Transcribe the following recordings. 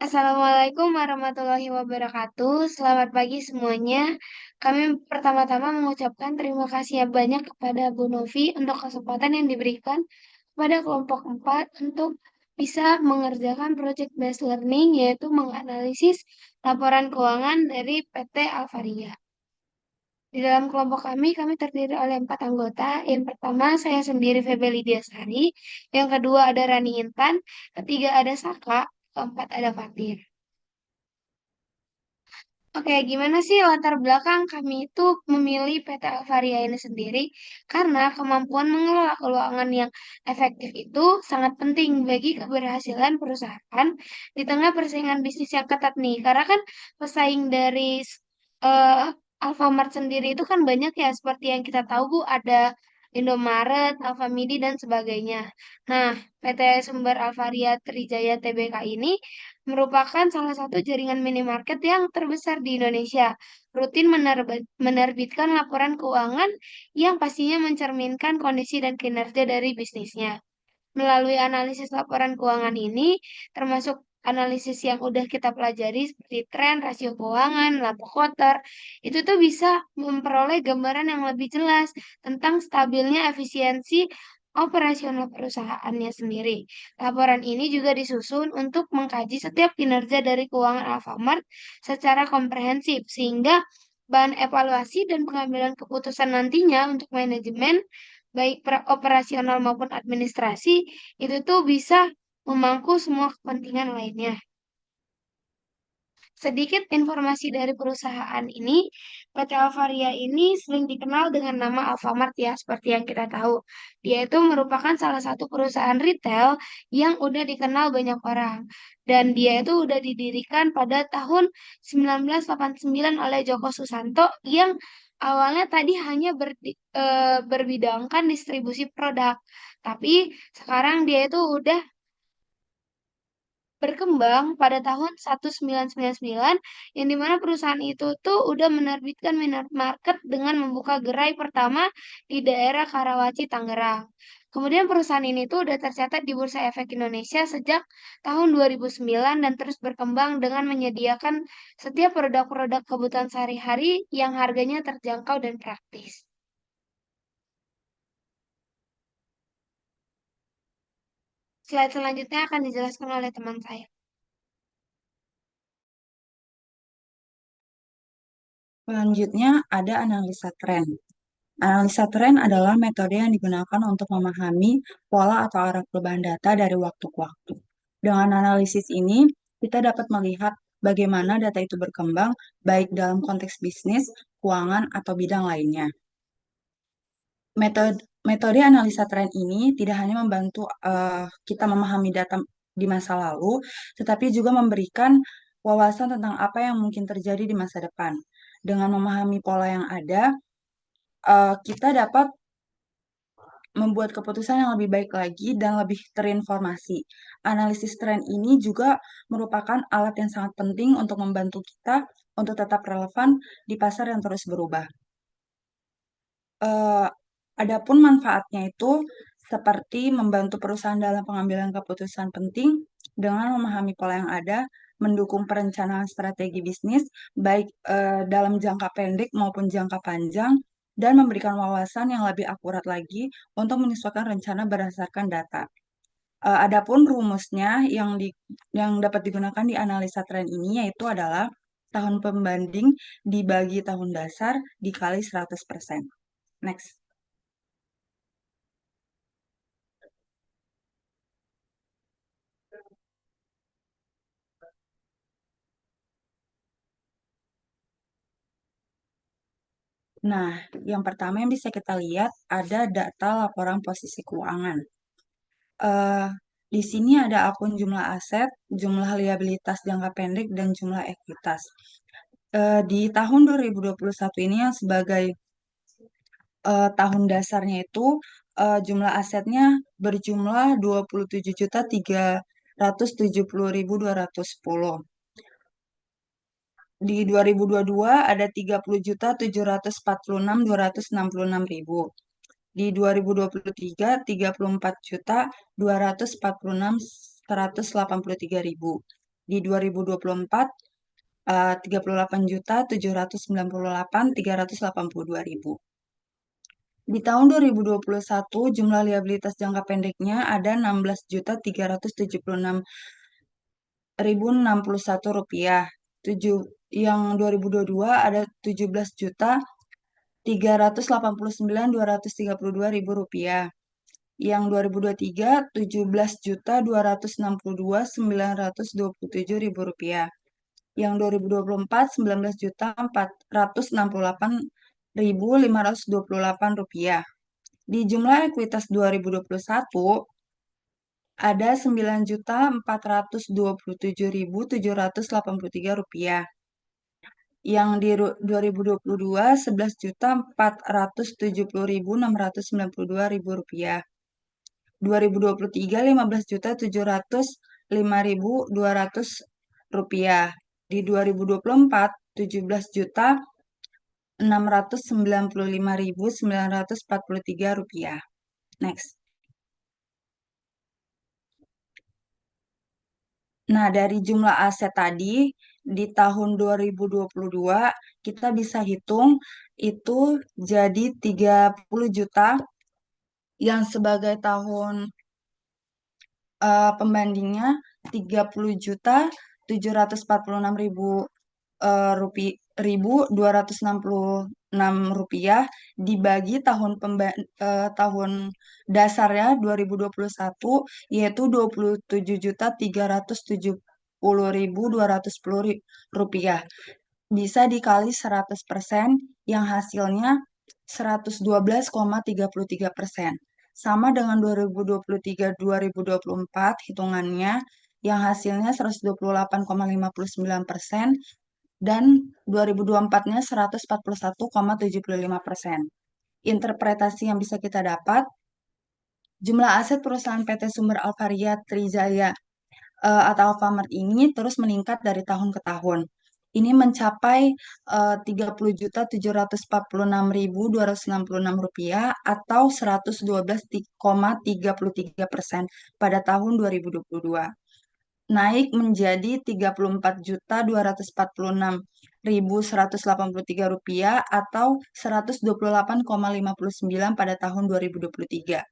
Assalamualaikum warahmatullahi wabarakatuh. Selamat pagi semuanya. Kami pertama-tama mengucapkan terima kasih yang banyak kepada Bu Novi untuk kesempatan yang diberikan kepada kelompok 4 untuk bisa mengerjakan project based learning, yaitu menganalisis laporan keuangan dari PT Alvaria. Di dalam kelompok kami terdiri oleh 4 anggota. Yang pertama, saya sendiri Febeli Diasari. Yang kedua ada Rani Intan. Ketiga ada Saka. Keempat ada Fatir. Oke, gimana sih latar belakang kami itu memilih PT Alvaria ini sendiri? Karena kemampuan mengelola keuangan yang efektif itu sangat penting bagi keberhasilan perusahaan di tengah persaingan bisnis yang ketat nih. Karena kan pesaing dari eh, Alfamart sendiri itu kan banyak ya, seperti yang kita tahu Bu, ada Indomaret, Alfamidi, dan sebagainya. Nah, PT Sumber Alvaria Trijaya Tbk ini merupakan salah satu jaringan minimarket yang terbesar di Indonesia. Rutin menerbitkan laporan keuangan yang pastinya mencerminkan kondisi dan kinerja dari bisnisnya. Melalui analisis laporan keuangan ini, termasuk analisis yang udah kita pelajari seperti tren, rasio keuangan, laba kotor, itu tuh bisa memperoleh gambaran yang lebih jelas tentang stabilnya efisiensi operasional perusahaannya sendiri. Laporan ini juga disusun untuk mengkaji setiap kinerja dari keuangan Alfamart secara komprehensif, sehingga bahan evaluasi dan pengambilan keputusan nantinya untuk manajemen baik operasional maupun administrasi itu tuh bisa memangku semua kepentingan lainnya. Sedikit informasi dari perusahaan ini, PT Alvaria ini sering dikenal dengan nama Alfamart ya, seperti yang kita tahu. Dia itu merupakan salah satu perusahaan retail yang udah dikenal banyak orang. Dan dia itu udah didirikan pada tahun 1989 oleh Joko Susanto yang awalnya tadi hanya berbidangkan distribusi produk. Tapi sekarang dia itu udah berkembang pada tahun 1999 yang dimana perusahaan itu tuh udah menerbitkan minat market dengan membuka gerai pertama di daerah Karawaci, Tangerang. Kemudian perusahaan ini tuh udah tercatat di Bursa Efek Indonesia sejak tahun 2009 dan terus berkembang dengan menyediakan setiap produk-produk kebutuhan sehari-hari yang harganya terjangkau dan praktis. Slide selanjutnya akan dijelaskan oleh teman saya. Selanjutnya ada analisa tren. Analisa tren adalah metode yang digunakan untuk memahami pola atau arah perubahan data dari waktu ke waktu. Dengan analisis ini, kita dapat melihat bagaimana data itu berkembang, baik dalam konteks bisnis, keuangan, atau bidang lainnya. Metode analisa tren ini tidak hanya membantu kita memahami data di masa lalu, tetapi juga memberikan wawasan tentang apa yang mungkin terjadi di masa depan. Dengan memahami pola yang ada, kita dapat membuat keputusan yang lebih baik lagi dan lebih terinformasi. Analisis tren ini juga merupakan alat yang sangat penting untuk membantu kita untuk tetap relevan di pasar yang terus berubah. Eh, Adapun manfaatnya itu seperti membantu perusahaan dalam pengambilan keputusan penting dengan memahami pola yang ada, mendukung perencanaan strategi bisnis baik dalam jangka pendek maupun jangka panjang, dan memberikan wawasan yang lebih akurat lagi untuk menyesuaikan rencana berdasarkan data. Adapun rumusnya yang dapat digunakan di analisa tren ini yaitu adalah tahun pembanding dibagi tahun dasar dikali 100%. Next. Nah, yang pertama yang bisa kita lihat ada data laporan posisi keuangan. Eh, di sini ada akun jumlah aset, jumlah liabilitas jangka pendek, dan jumlah ekuitas. Di tahun 2021 ini yang sebagai tahun dasarnya itu jumlah asetnya berjumlah 27.370.210. Di 2022 ada 30.746.266.000. Di 2023 34.246.183.000. Di 2024, 38.798.382.000. Di tahun 2021, jumlah liabilitas jangka pendeknya ada 16.376.061 rupiah. Yang 2022 ada 17.389.232 rupiah. Yang 2023 17.262.927 rupiah. Yang 2024 19.468.528 rupiah. Di jumlah ekuitas 2021 ada 9.427.783 rupiah. Yang di 2022 11.470.692 rupiah. 2023 15.705.200 rupiah. Di 2024 17.695.943 rupiah. Next. Nah, dari jumlah aset tadi, di tahun 2022, kita bisa hitung itu jadi 30 juta, yang sebagai tahun pembandingnya 30.746.000 rupiah dibagi tahun dasarnya 2021, yaitu 27.370.210 rupiah, bisa dikali 100%, yang hasilnya 112,33%. Sama dengan 2023-2024 hitungannya, yang hasilnya 128,59%, dan 2024-nya 141,75%. Interpretasi yang bisa kita dapat, jumlah aset perusahaan PT Sumber Alvaria Trijaya atau Alfamart ini terus meningkat dari tahun ke tahun. Ini mencapai 30.746.266 rupiah atau 112,33% pada tahun 2022. Naik menjadi 34.246.183 rupiah atau 128,59 pada tahun 2023.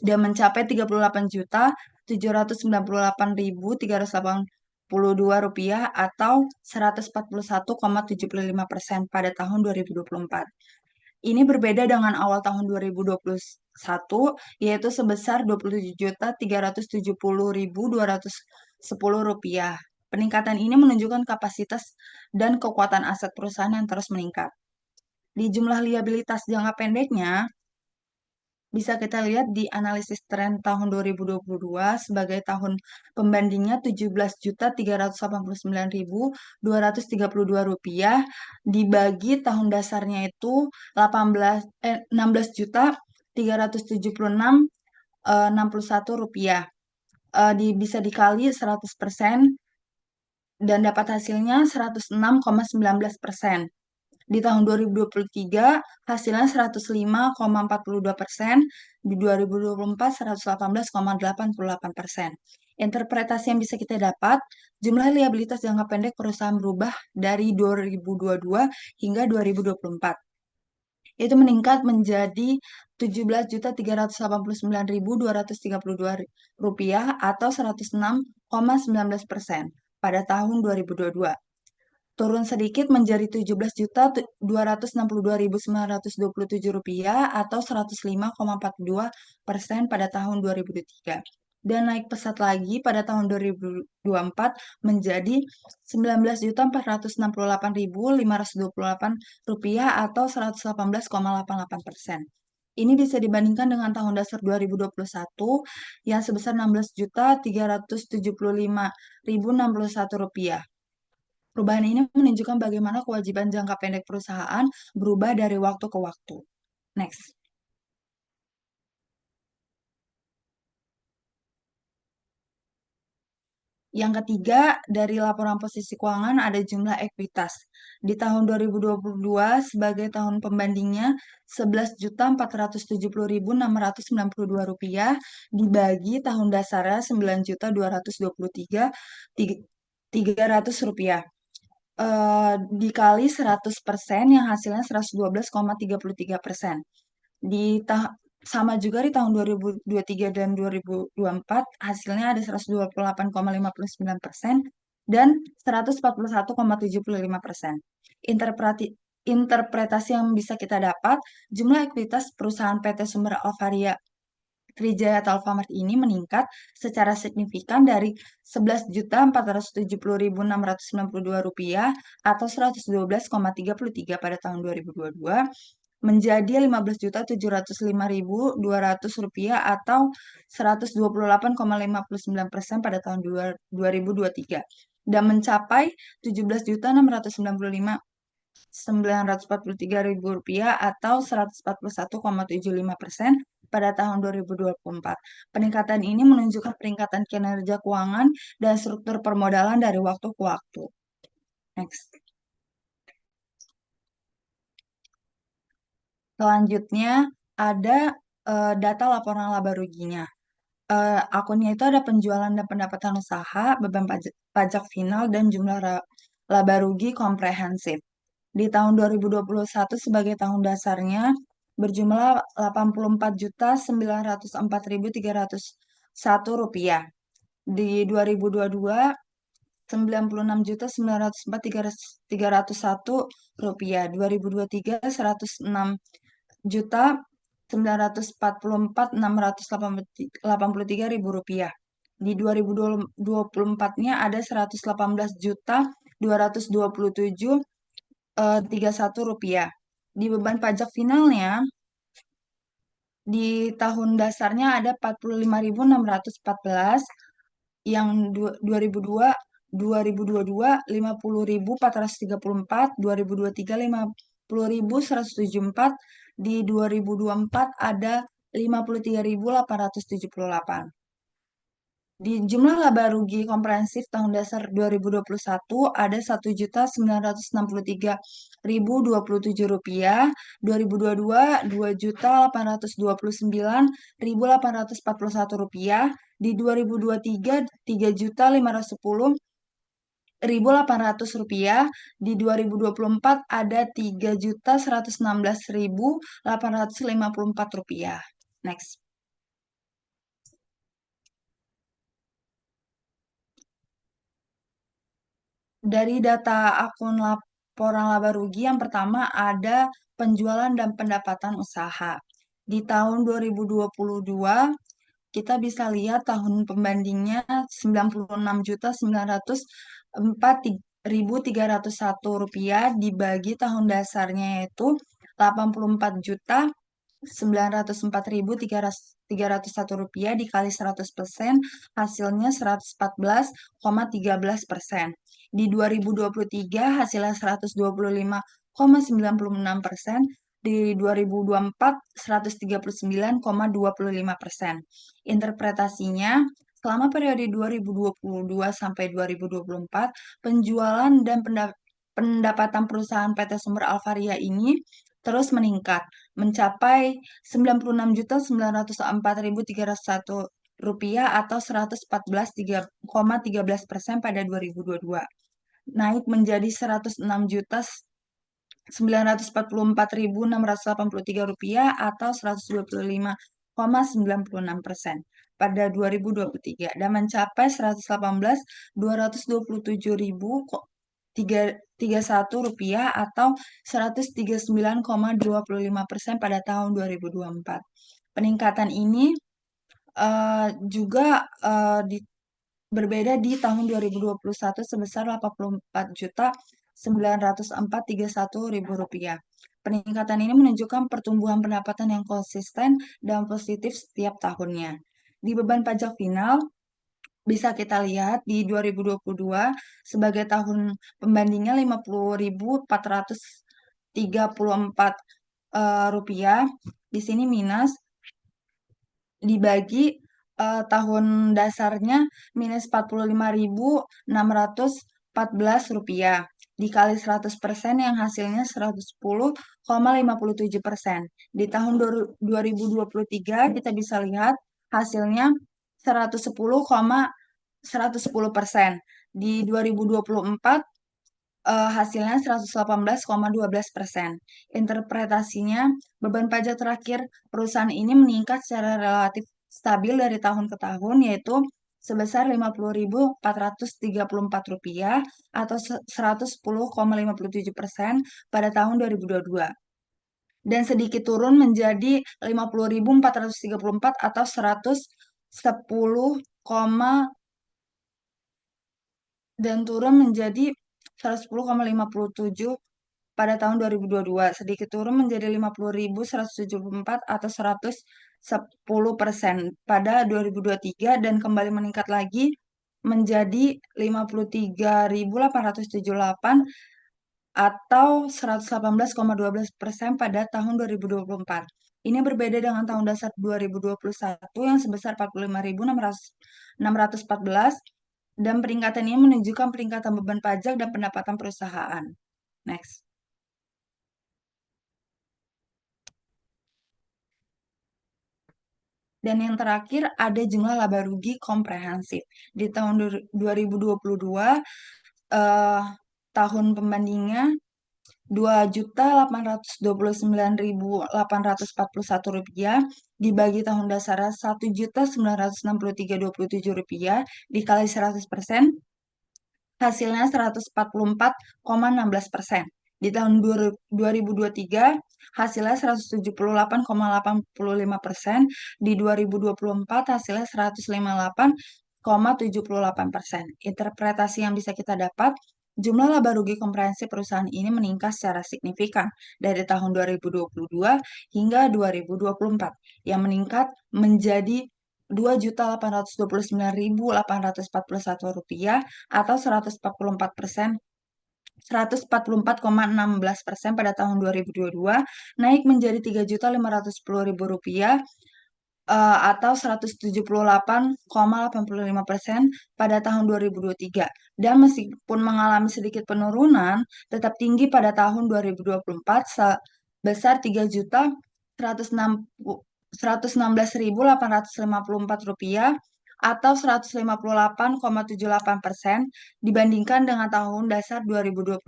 Dan mencapai 38.798.382 rupiah atau 141,75% pada tahun 2024. Ini berbeda dengan awal tahun 2021, yaitu sebesar 27.370.210 rupiah. Peningkatan ini menunjukkan kapasitas dan kekuatan aset perusahaan yang terus meningkat. Di jumlah liabilitas jangka pendeknya, bisa kita lihat di analisis tren tahun 2022 sebagai tahun pembandingnya 17.389.232 rupiah dibagi tahun dasarnya itu 16.376.61 rupiah. Bisa dikali 100% dan dapat hasilnya 106,19%. Di tahun 2023 hasilnya 105,42%, di 2024 118,88%. Interpretasi yang bisa kita dapat, jumlah liabilitas jangka pendek perusahaan berubah dari 2022 hingga 2024. Itu meningkat menjadi 17.389.232 rupiah atau 106,19% pada tahun 2022. Turun sedikit menjadi 17.262.927 rupiah atau 105,42% pada tahun 2023. Dan naik pesat lagi pada tahun 2024 menjadi 19.468.528 rupiah atau 118,88%. Ini bisa dibandingkan dengan tahun dasar 2021 yang sebesar 16.375.061 rupiah. Perubahan ini menunjukkan bagaimana kewajiban jangka pendek perusahaan berubah dari waktu ke waktu. Next. Yang ketiga, dari laporan posisi keuangan ada jumlah ekuitas. Di tahun 2022 sebagai tahun pembandingnya 11.470.692 rupiah dibagi tahun dasarnya 9.223.300 rupiah. Dikali 100% yang hasilnya 112,33%. Di sama juga di tahun 2023 dan 2024 hasilnya ada 128,59% dan 141,75%. Interpretasi yang bisa kita dapat, jumlah ekuitas perusahaan PT Sumber Alvaria Trijaya atau Alfamart ini meningkat secara signifikan dari 11.470.692 rupiah atau 112,33 pada tahun 2022 menjadi 15.705.200 rupiah atau 128,59% pada tahun 2023 dan mencapai 17.695.943 rupiah atau 141,75% pada tahun 2024. Peningkatan ini menunjukkan peningkatan kinerja keuangan dan struktur permodalan dari waktu ke waktu. Next. Selanjutnya ada data laporan laba ruginya. Akunnya itu ada penjualan dan pendapatan usaha, beban pajak final, dan jumlah laba rugi komprehensif. Di tahun 2021 sebagai tahun dasarnya berjumlah 84.904.301 rupiah. Di 2022 96.904.301 rupiah. 2023 106.944.683 rupiah. Di 2024-nya ada 118.227.31 rupiah. Di beban pajak finalnya di tahun dasarnya ada 45.614, yang 2022 50.434, 2023 50.174, di 2024 ada 53.878. Di jumlah laba rugi komprehensif tahun dasar 2021 ada 1.963.027 rupiah, 2022 2.829.841 rupiah, di 2023 3.510.800 rupiah, di 2024 ada 3.116.854 rupiah. Next. Dari data akun laporan laba rugi yang pertama ada penjualan dan pendapatan usaha. Di tahun 2022 kita bisa lihat tahun pembandingnya 96.904.301 rupiah dibagi tahun dasarnya yaitu 84.904.301 rupiah dikali 100% hasilnya 114,13%. Di 2023 hasilnya 125,96%, di 2024 139,25%. Interpretasinya, selama periode 2022 sampai 2024, penjualan dan pendapatan perusahaan PT Sumber Alvaria ini terus meningkat, mencapai 96.904.301 rupiah atau 114,13% pada 2022. Naik menjadi 106.944.683 rupiah atau 125,96% pada 2023 dan mencapai 118.227.031 rupiah atau 139,25% pada tahun 2024. Peningkatan ini juga berbeda di tahun 2021 sebesar 84.904.31 rupiah. Peningkatan ini menunjukkan pertumbuhan pendapatan yang konsisten dan positif setiap tahunnya. Di beban pajak final, bisa kita lihat di 2022 sebagai tahun pembandingnya 50.434 rupiah. Di sini minus dibagi tahun dasarnya minus Rp45.614 dikali 100% yang hasilnya 110,57%. Di tahun 2023 kita bisa lihat hasilnya 110,110%. Di 2024 hasilnya 118,12%. Interpretasinya, beban pajak terakhir perusahaan ini meningkat secara relatif stabil dari tahun ke tahun, yaitu sebesar Rp50.434 atau 110,57% pada tahun 2022 dan sedikit turun menjadi 50.434 atau 110, dan turun menjadi 110,57 pada tahun 2022, sedikit turun menjadi 50.174 atau 110% pada 2023 dan kembali meningkat lagi menjadi 53.878 atau 118,12% pada tahun 2024. Ini berbeda dengan tahun dasar 2021 yang sebesar 45.614 dan peningkatan ini menunjukkan peningkatan beban pajak dan pendapatan perusahaan. Next. Dan yang terakhir ada jumlah laba rugi komprehensif. Di tahun 2022, eh, tahun pembandingnya Rp2.829.841 dibagi tahun dasar Rp1.963.27 dikali 100%, hasilnya 144,16%. Di tahun 2023, hasilnya 178,85%. Di 2024, hasilnya 158,78%. Interpretasi yang bisa kita dapat, jumlah laba rugi komprehensif perusahaan ini meningkat secara signifikan dari tahun 2022 hingga 2024, yang meningkat menjadi Rp2.829.841 atau 144,16% pada tahun 2022, naik menjadi Rp3.510.000 atau 178,85% pada tahun 2023. Dan meskipun mengalami sedikit penurunan, tetap tinggi pada tahun 2024 sebesar Rp1.116.854 atau 158,78% dibandingkan dengan tahun dasar 2021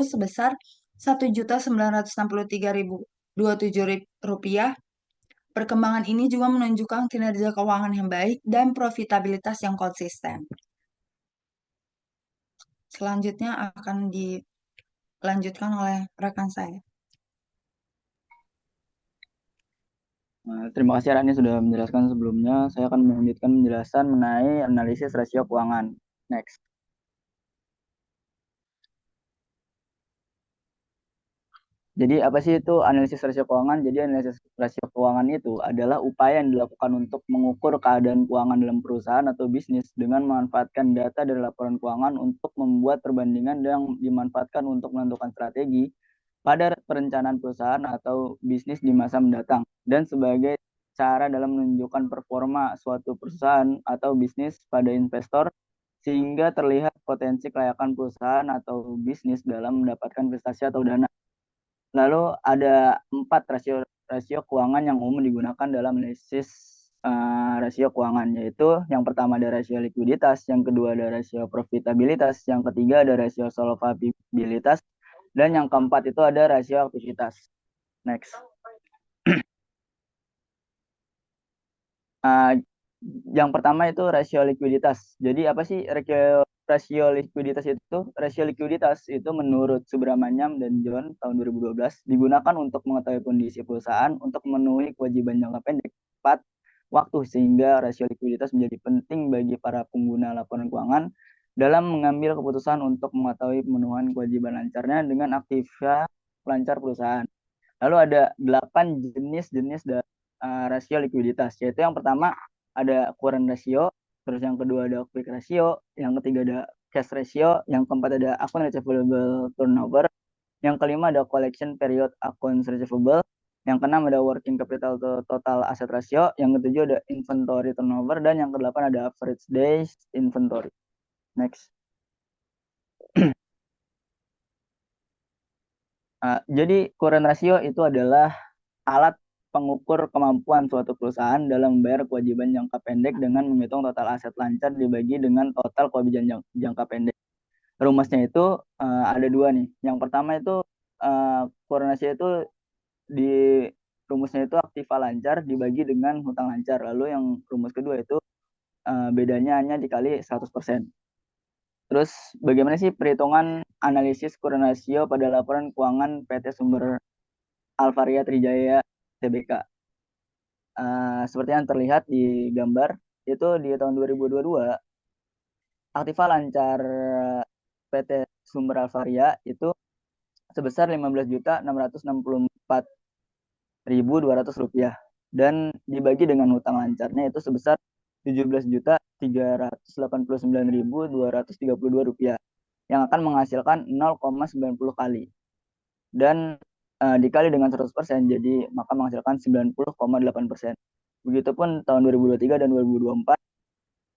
sebesar Rp1.963.027. Perkembangan ini juga menunjukkan kinerja keuangan yang baik dan profitabilitas yang konsisten. Selanjutnya akan dilanjutkan oleh rekan saya. Terima kasih Rani sudah menjelaskan sebelumnya. Saya akan melanjutkan penjelasan mengenai analisis rasio keuangan. Next. Jadi apa sih itu analisis rasio keuangan? Jadi analisis rasio keuangan itu adalah upaya yang dilakukan untuk mengukur keadaan keuangan dalam perusahaan atau bisnis dengan memanfaatkan data dari laporan keuangan untuk membuat perbandingan yang dimanfaatkan untuk menentukan strategi pada perencanaan perusahaan atau bisnis di masa mendatang dan sebagai cara dalam menunjukkan performa suatu perusahaan atau bisnis pada investor sehingga terlihat potensi kelayakan perusahaan atau bisnis dalam mendapatkan investasi atau dana. Lalu ada 4 rasio keuangan yang umum digunakan dalam analisis rasio keuangan, yaitu yang pertama ada rasio likuiditas, yang kedua ada rasio profitabilitas, yang ketiga ada rasio solvabilitas, dan yang keempat itu ada rasio aktivitas. Next. Yang pertama itu rasio likuiditas. Jadi apa sih rasio likuiditas itu? Rasio likuiditas itu menurut Subramanyam dan John tahun 2012 digunakan untuk mengetahui kondisi perusahaan untuk memenuhi kewajiban jangka pendek tepat waktu, sehingga rasio likuiditas menjadi penting bagi para pengguna laporan keuangan dalam mengambil keputusan untuk mengetahui pemenuhan kewajiban lancarnya dengan aktivitas lancar perusahaan. Lalu ada 8 jenis rasio likuiditas, yaitu yang pertama ada current ratio, terus yang kedua ada quick ratio, yang ketiga ada cash ratio, yang keempat ada account receivable turnover, yang kelima ada collection period accounts receivable, Yang keenam ada working capital to total asset ratio. Yang ketujuh ada inventory turnover. Dan yang kedelapan ada average days inventory. Next. Jadi current ratio itu adalah alat pengukur kemampuan suatu perusahaan dalam membayar kewajiban jangka pendek dengan menghitung total aset lancar dibagi dengan total kewajiban jangka pendek. Rumusnya itu ada dua nih. Yang pertama itu current ratio itu di rumusnya itu aktiva lancar dibagi dengan hutang lancar. Lalu yang rumus kedua itu bedanya hanya dikali 100%. Terus bagaimana sih perhitungan analisis current ratio pada laporan keuangan PT Sumber Alvaria Trijaya Tbk? Seperti yang terlihat di gambar, itu di tahun 2022 aktiva lancar PT Sumber Alvaria itu sebesar 15.664.200 rupiah dan dibagi dengan hutang lancarnya itu sebesar 17.389.232 rupiah yang akan menghasilkan 0,90 kali dan dikali dengan 100% jadi maka menghasilkan 90,8%. Begitupun tahun 2023 dan 2024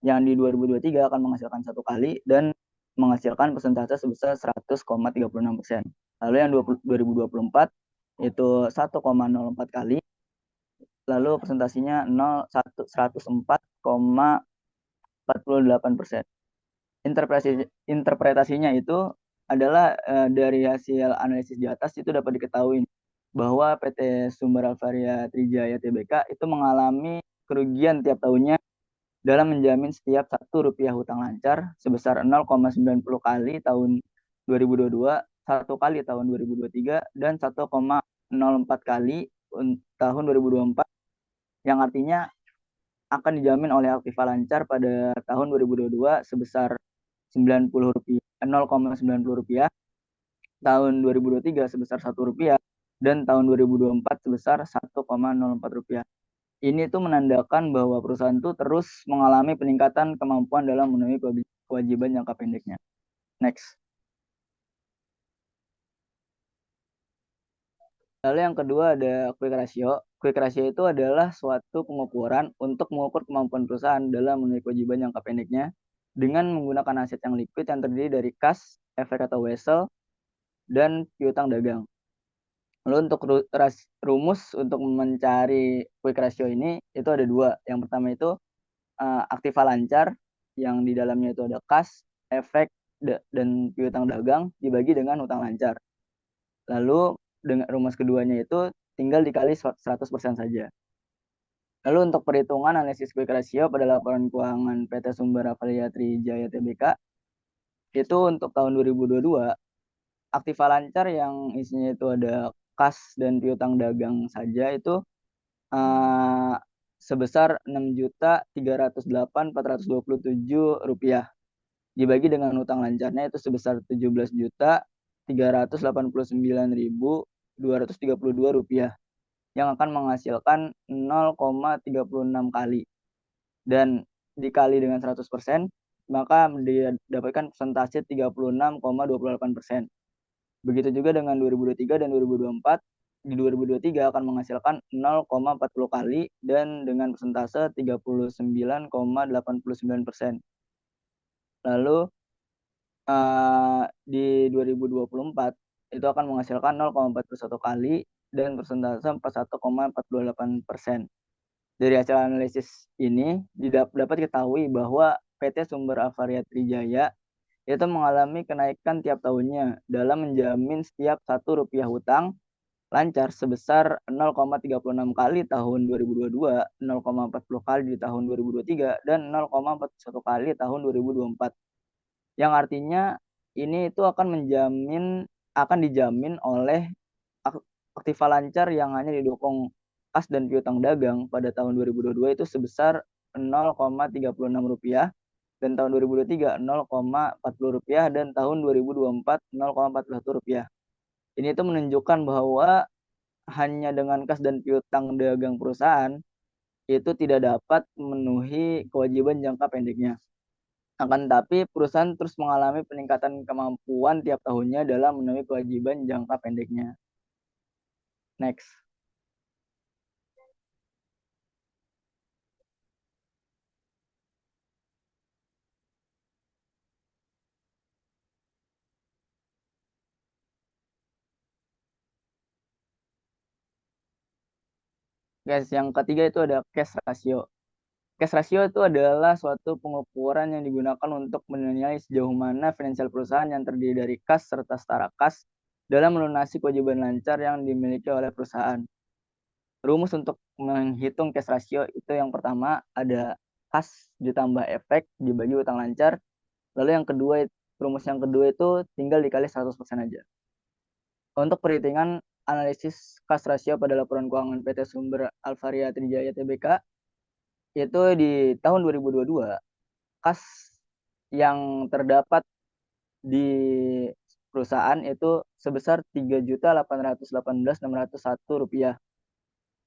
yang di 2023 akan menghasilkan 1 kali dan menghasilkan persentase sebesar 100,36%. Lalu yang 2024 itu 1,04 kali, lalu presentasinya 104,48%. Interpretasinya itu adalah dari hasil analisis di atas itu dapat diketahui bahwa PT Sumber Alvaria Trijaya Tbk itu mengalami kerugian tiap tahunnya dalam menjamin setiap Rp1 hutang lancar sebesar 0,90 kali tahun 2022, 1 kali tahun 2023, dan 1,04 kali tahun 2024 yang artinya akan dijamin oleh aktiva lancar pada tahun 2022 sebesar Rp90, 0,90 rupiah, tahun 2023 sebesar Rp1 dan tahun 2024 sebesar Rp1,04. Ini tuh menandakan bahwa perusahaan itu terus mengalami peningkatan kemampuan dalam memenuhi kewajiban jangka pendeknya. Next. Lalu yang kedua ada quick ratio. Quick ratio itu adalah suatu pengukuran untuk mengukur kemampuan perusahaan dalam memenuhi kewajiban jangka pendeknya dengan menggunakan aset yang liquid yang terdiri dari kas, efek atau wesel, dan piutang dagang. Lalu untuk rumus untuk mencari quick ratio ini itu ada dua. Yang pertama itu aktiva lancar yang di dalamnya itu ada kas, efek, dan piutang dagang dibagi dengan hutang lancar. Lalu dengan rumus keduanya itu tinggal dikali 100% saja. Lalu untuk perhitungan analisis quick ratio pada laporan keuangan PT Sumber Alvaria Trijaya Tbk itu untuk tahun 2022 aktiva lancar yang isinya itu ada kas dan piutang dagang saja itu sebesar Rp6.308.427 dibagi dengan hutang lancarnya itu sebesar Rp17.389.232 yang akan menghasilkan 0,36 kali dan dikali dengan 100% maka didapatkan persentase 36,28%. Begitu juga dengan 2023 dan 2024. Di 2023 akan menghasilkan 0,40 kali dan dengan persentase 39,89%. Lalu di 2024 itu akan menghasilkan 0,41 kali dan persentase 41,48%. Dari hasil analisis ini dapat diketahui bahwa PT Sumber Alvaria Trijaya itu mengalami kenaikan tiap tahunnya dalam menjamin setiap Rp1 hutang lancar sebesar 0,36 kali tahun 2022, 0,40 kali di tahun 2023, dan 0,41 kali tahun 2024. Yang artinya ini itu akan dijamin oleh aktiva lancar yang hanya didukung kas dan piutang dagang pada tahun 2022 itu sebesar Rp0,36 dan tahun 2023 Rp0,40 dan tahun 2024 Rp0,41. Ini itu menunjukkan bahwa hanya dengan kas dan piutang dagang perusahaan itu tidak dapat memenuhi kewajiban jangka pendeknya. Akan tetapi perusahaan terus mengalami peningkatan kemampuan tiap tahunnya dalam memenuhi kewajiban jangka pendeknya. Next. Guys, yang ketiga itu ada cash ratio. Cash ratio itu adalah suatu pengukuran yang digunakan untuk menilai sejauh mana finansial perusahaan yang terdiri dari kas serta setara kas dalam melunasi kewajiban lancar yang dimiliki oleh perusahaan. Rumus untuk menghitung cash ratio itu yang pertama ada kas ditambah efek dibagi utang lancar. Lalu yang kedua, rumus yang kedua itu tinggal dikali 100% aja. Untuk perhitungan analisis kas rasio pada laporan keuangan PT Sumber Alvaria Trijaya Tbk, itu di tahun 2022, kas yang terdapat di perusahaan itu sebesar Rp3.818.601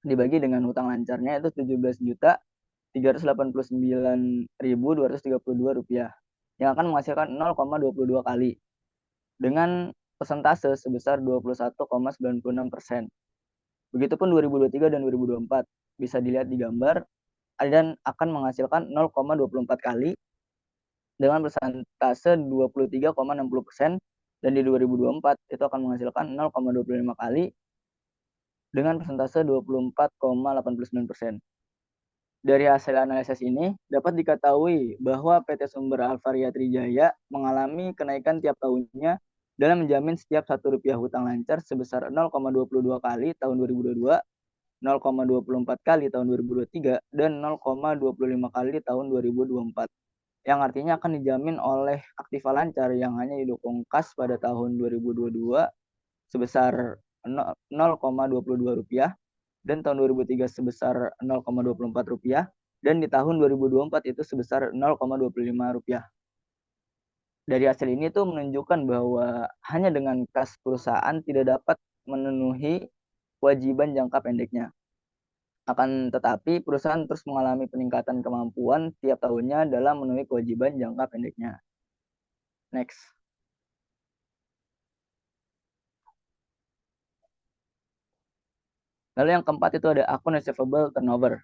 dibagi dengan utang lancarnya itu Rp17.389.232 yang akan menghasilkan 0,22 kali dengan persentase sebesar 21,96%. Begitupun 2023 dan 2024 bisa dilihat di gambar dan akan menghasilkan 0,24 kali dengan persentase 23,60%, dan di 2024 itu akan menghasilkan 0,25 kali dengan persentase 24,89%. Dari hasil analisis ini dapat diketahui bahwa PT Sumber Alvaria Trijaya mengalami kenaikan tiap tahunnya dalam menjamin setiap Rp1 hutang lancar sebesar 0,22 kali tahun 2022, 0,24 kali tahun 2023, dan 0,25 kali tahun 2024. Yang artinya akan dijamin oleh aktiva lancar yang hanya didukung kas pada tahun 2022 sebesar Rp0,22 dan tahun 2003 sebesar Rp0,24 dan di tahun 2024 itu sebesar Rp0,25. Dari hasil ini tuh menunjukkan bahwa hanya dengan kas perusahaan tidak dapat memenuhi kewajiban jangka pendeknya. Akan tetapi perusahaan terus mengalami peningkatan kemampuan tiap tahunnya dalam memenuhi kewajiban jangka pendeknya. Next. Lalu yang keempat itu ada akun receivable turnover.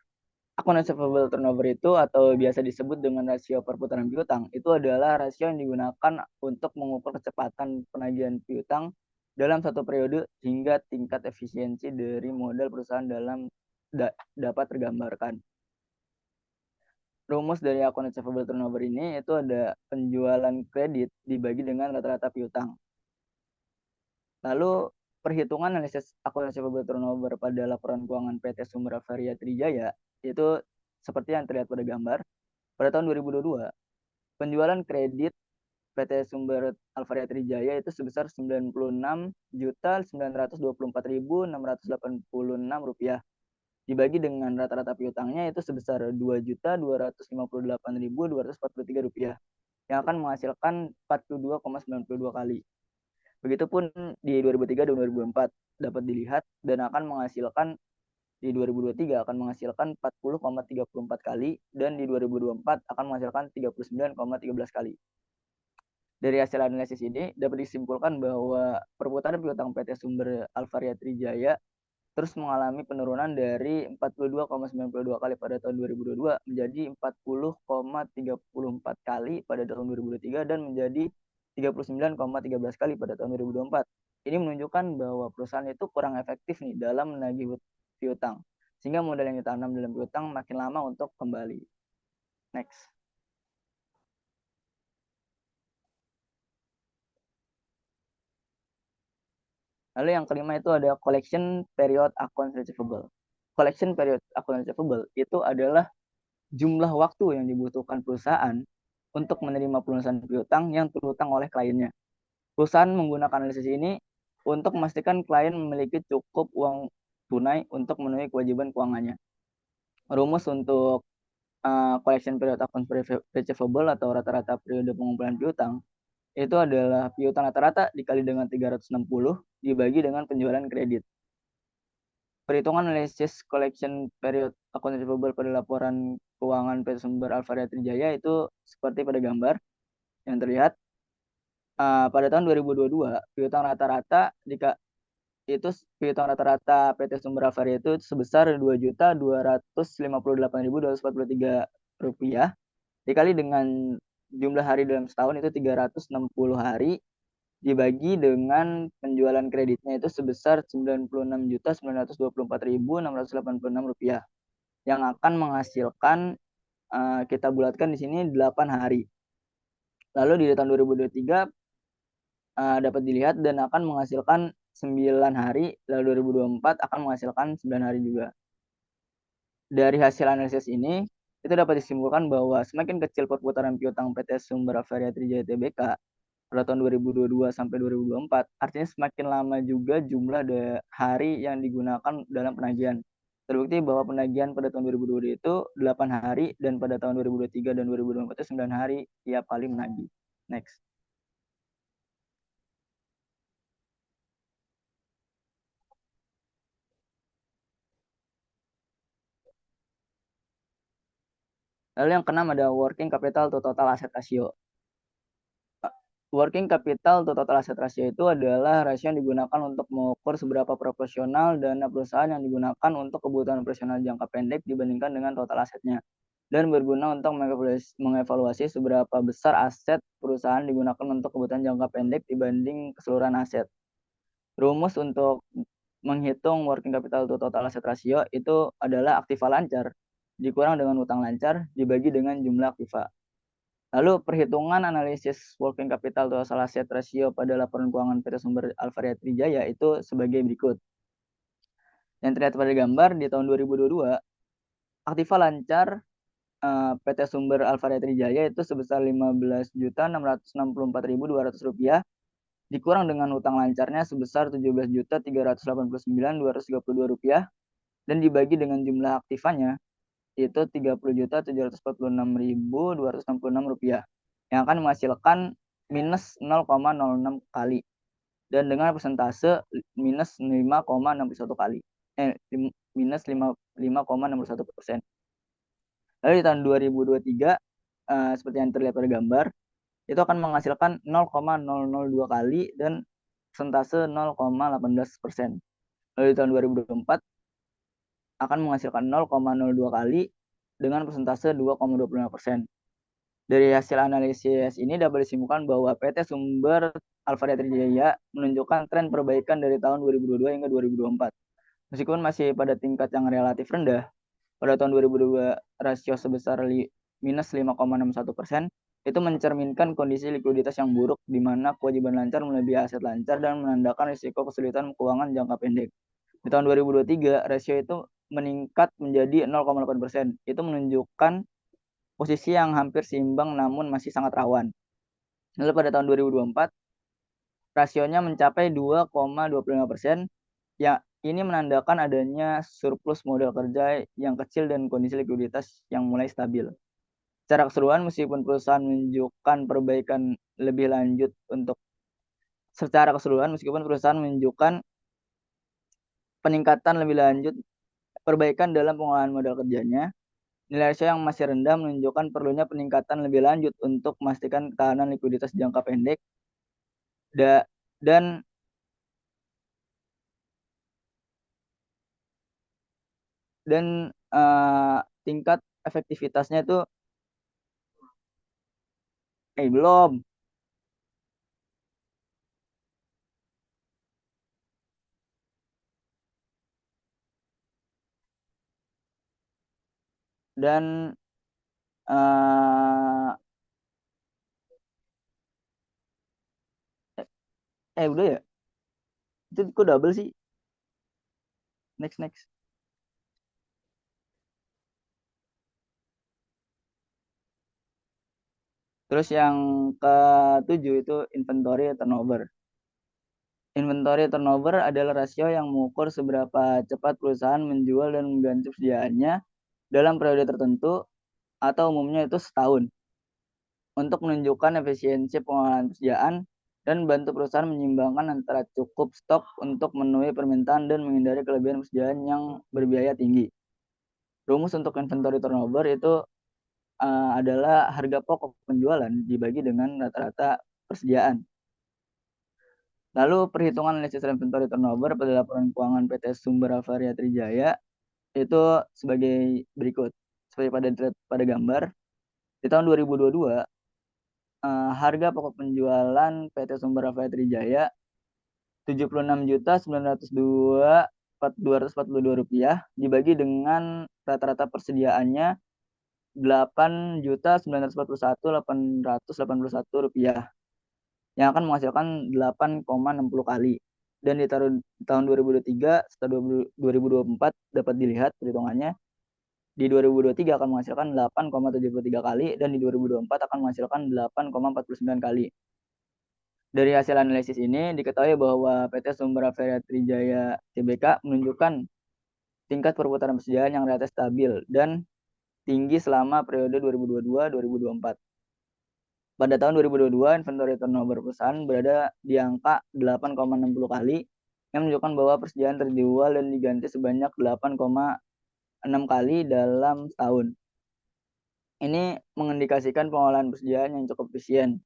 Akun receivable turnover itu atau biasa disebut dengan rasio perputaran piutang itu adalah rasio yang digunakan untuk mengukur kecepatan penagihan piutang dalam satu periode hingga tingkat efisiensi dari modal perusahaan dalam dapat tergambarkan. Rumus dari akun receivable turnover ini itu ada penjualan kredit dibagi dengan rata-rata piutang. Lalu perhitungan analisis akun receivable turnover pada laporan keuangan PT Sumber Alvaria Trijaya itu seperti yang terlihat pada gambar. Pada tahun 2022, penjualan kredit PT Sumber Alvaria Trijaya itu sebesar Rp96.924.686 dibagi dengan rata-rata piutangnya itu sebesar Rp2.258.243 yang akan menghasilkan 42,92 kali. Begitupun di 2003 dan 2004 dapat dilihat dan akan menghasilkan di 2023 akan menghasilkan 40,34 kali dan di 2024 akan menghasilkan 39,13 kali. Dari hasil analisis ini dapat disimpulkan bahwa perputaran piutang PT Sumber Alvaria Trijaya terus mengalami penurunan dari 42,92 kali pada tahun 2022 menjadi 40,34 kali pada tahun 2023 dan menjadi 39,13 kali pada tahun 2024. Ini menunjukkan bahwa perusahaan itu kurang efektif nih dalam menagih piutang, sehingga modal yang ditanam dalam piutang makin lama untuk kembali. Next. Lalu yang kelima itu ada collection period accounts receivable. Collection period accounts receivable itu adalah jumlah waktu yang dibutuhkan perusahaan untuk menerima pelunasan piutang yang terhutang oleh kliennya. Perusahaan menggunakan analisis ini untuk memastikan klien memiliki cukup uang tunai untuk memenuhi kewajiban keuangannya. Rumus untuk collection period accounts receivable atau rata-rata periode pengumpulan piutang itu adalah piutang rata-rata dikali dengan 360 dibagi dengan penjualan kredit. Perhitungan analisis collection period account receivable pada laporan keuangan PT Sumber Alvaria Trijaya itu seperti pada gambar yang terlihat. Pada tahun 2022 piutang rata-rata piutang rata-rata PT Sumber Alvaria itu sebesar Rp2.258.243 dikali dengan jumlah hari dalam setahun itu 360 hari dibagi dengan penjualan kreditnya itu sebesar Rp96.924.686 yang akan menghasilkan kita bulatkan di sini 8 hari. Lalu di tahun 2023 dapat dilihat dan akan menghasilkan 9 hari, lalu 2024 akan menghasilkan 9 hari juga. Dari hasil analisis ini, itu dapat disimpulkan bahwa semakin kecil perputaran piutang PT Sumber Avaria Trijaya Tbk pada tahun 2022 sampai 2024, artinya semakin lama juga jumlah hari yang digunakan dalam penagihan. Terbukti bahwa penagihan pada tahun 2022 itu 8 hari dan pada tahun 2023 dan 2024 itu 9 hari tiap kali menagih. Next. Lalu yang keenam ada working capital to total asset ratio. Working capital to total asset ratio itu adalah rasio yang digunakan untuk mengukur seberapa proporsional dana perusahaan yang digunakan untuk kebutuhan operasional jangka pendek dibandingkan dengan total asetnya, dan berguna untuk mengevaluasi seberapa besar aset perusahaan digunakan untuk kebutuhan jangka pendek dibanding keseluruhan aset. Rumus untuk menghitung working capital to total asset ratio itu adalah aktiva lancar dikurang dengan utang lancar dibagi dengan jumlah aktiva. Lalu perhitungan analisis working capital to total asset ratio pada laporan keuangan PT Sumber Avaria Trijaya itu sebagai berikut. Yang terlihat pada gambar di tahun 2022, aktiva lancar PT Sumber Avaria Trijaya itu sebesar Rp15.664.200 dikurang dengan utang lancarnya sebesar Rp17.389.232 dan dibagi dengan jumlah aktivanya itu Rp30.746.266 yang akan menghasilkan minus 0,06 kali dan dengan persentase minus 5,61 kali minus 5,61%. Lalu di tahun 2023 seperti yang terlihat pada gambar itu akan menghasilkan 0,002 kali dan persentase 0,18%. Lalu di tahun 2024 akan menghasilkan 0,02 kali dengan persentase 2,25%. Dari hasil analisis ini dapat disimpulkan bahwa PT Sumber Avaria Trijaya menunjukkan tren perbaikan dari tahun 2022 hingga 2024. Meskipun masih pada tingkat yang relatif rendah, pada tahun 2022 rasio sebesar minus 5,61%, itu mencerminkan kondisi likuiditas yang buruk di mana kewajiban lancar melebihi aset lancar dan menandakan risiko kesulitan keuangan jangka pendek. Di tahun 2023, rasio itu meningkat menjadi 0,8%. Itu menunjukkan posisi yang hampir seimbang namun masih sangat rawan. Lalu pada tahun 2024, rasionya mencapai 2,25%. Ya, ini menandakan adanya surplus modal kerja yang kecil dan kondisi likuiditas yang mulai stabil. Secara keseluruhan, meskipun perusahaan menunjukkan perbaikan lebih lanjut peningkatan lebih lanjut perbaikan dalam pengolahan modal kerjanya, nilai rasio yang masih rendah menunjukkan perlunya peningkatan lebih lanjut untuk memastikan ketahanan likuiditas jangka pendek dan tingkat efektivitasnya itu belum. Dan udah ya? Itu kok double sih? Next. Terus yang ke-7 itu inventory turnover. Inventory turnover adalah rasio yang mengukur seberapa cepat perusahaan menjual dan mengganti persediaannya dalam periode tertentu atau umumnya itu setahun untuk menunjukkan efisiensi pengolahan persediaan dan bantu perusahaan menyeimbangkan antara cukup stok untuk memenuhi permintaan dan menghindari kelebihan persediaan yang berbiaya tinggi. Rumus untuk inventory turnover itu adalah harga pokok penjualan dibagi dengan rata-rata persediaan. Lalu perhitungan analisis inventory turnover pada laporan keuangan PT Sumber Avaria Trijaya itu sebagai berikut. Seperti pada gambar, di tahun 2022 harga pokok penjualan PT Sumber Rafa Trijaya Rp76.902.242 dibagi dengan rata-rata persediaannya Rp8.941.881 yang akan menghasilkan 8,60 kali. Dan di tahun 2023 serta 2024 dapat dilihat perhitungannya. Di 2023 akan menghasilkan 8,73 kali dan di 2024 akan menghasilkan 8,49 kali. Dari hasil analisis ini diketahui bahwa PT Sumber Rafa Trijaya Tbk menunjukkan tingkat perputaran persediaan yang relatif stabil dan tinggi selama periode 2022-2024. Pada tahun 2022, inventory turnover perusahaan berada di angka 8,60 kali, yang menunjukkan bahwa persediaan terjual dan diganti sebanyak 8,6 kali dalam setahun. Ini mengindikasikan pengelolaan persediaan yang cukup efisien.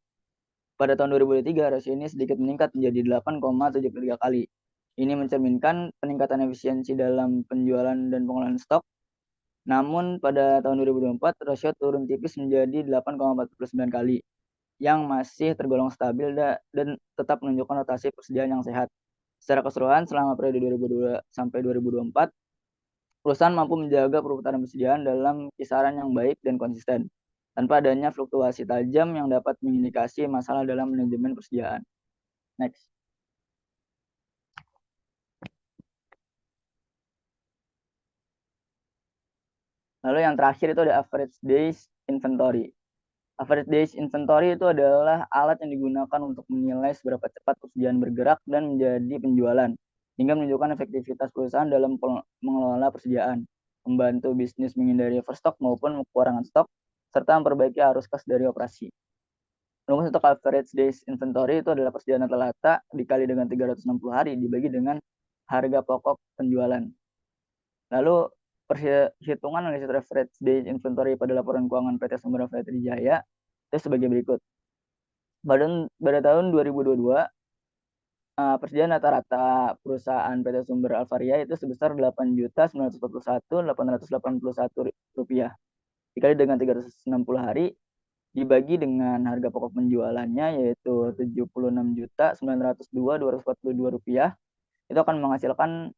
Pada tahun 2023, rasio ini sedikit meningkat menjadi 8,73 kali. Ini mencerminkan peningkatan efisiensi dalam penjualan dan pengelolaan stok. Namun pada tahun 2024, rasio turun tipis menjadi 8,49 kali, yang masih tergolong stabil dan tetap menunjukkan rotasi persediaan yang sehat. Secara keseluruhan, selama periode 2022 sampai 2024, perusahaan mampu menjaga perputaran persediaan dalam kisaran yang baik dan konsisten, tanpa adanya fluktuasi tajam yang dapat mengindikasi masalah dalam manajemen persediaan. Next. Lalu yang terakhir itu ada average days inventory. Average days inventory itu adalah alat yang digunakan untuk menilai seberapa cepat persediaan bergerak dan menjadi penjualan, hingga menunjukkan efektivitas perusahaan dalam mengelola persediaan, membantu bisnis menghindari overstock maupun kekurangan stok, serta memperbaiki arus kas dari operasi. Rumus untuk average days inventory itu adalah persediaan rata-rata dikali dengan 360 hari dibagi dengan harga pokok penjualan. Lalu perhitungan analisis average days inventory pada laporan keuangan PT Sumber Rafa Trijaya itu sebagai berikut. Pada tahun 2022, persediaan rata-rata perusahaan PT Sumber Alvaria itu sebesar Rp8.941.881 dikali dengan 360 hari dibagi dengan harga pokok penjualannya yaitu Rp76.902.242 itu akan menghasilkan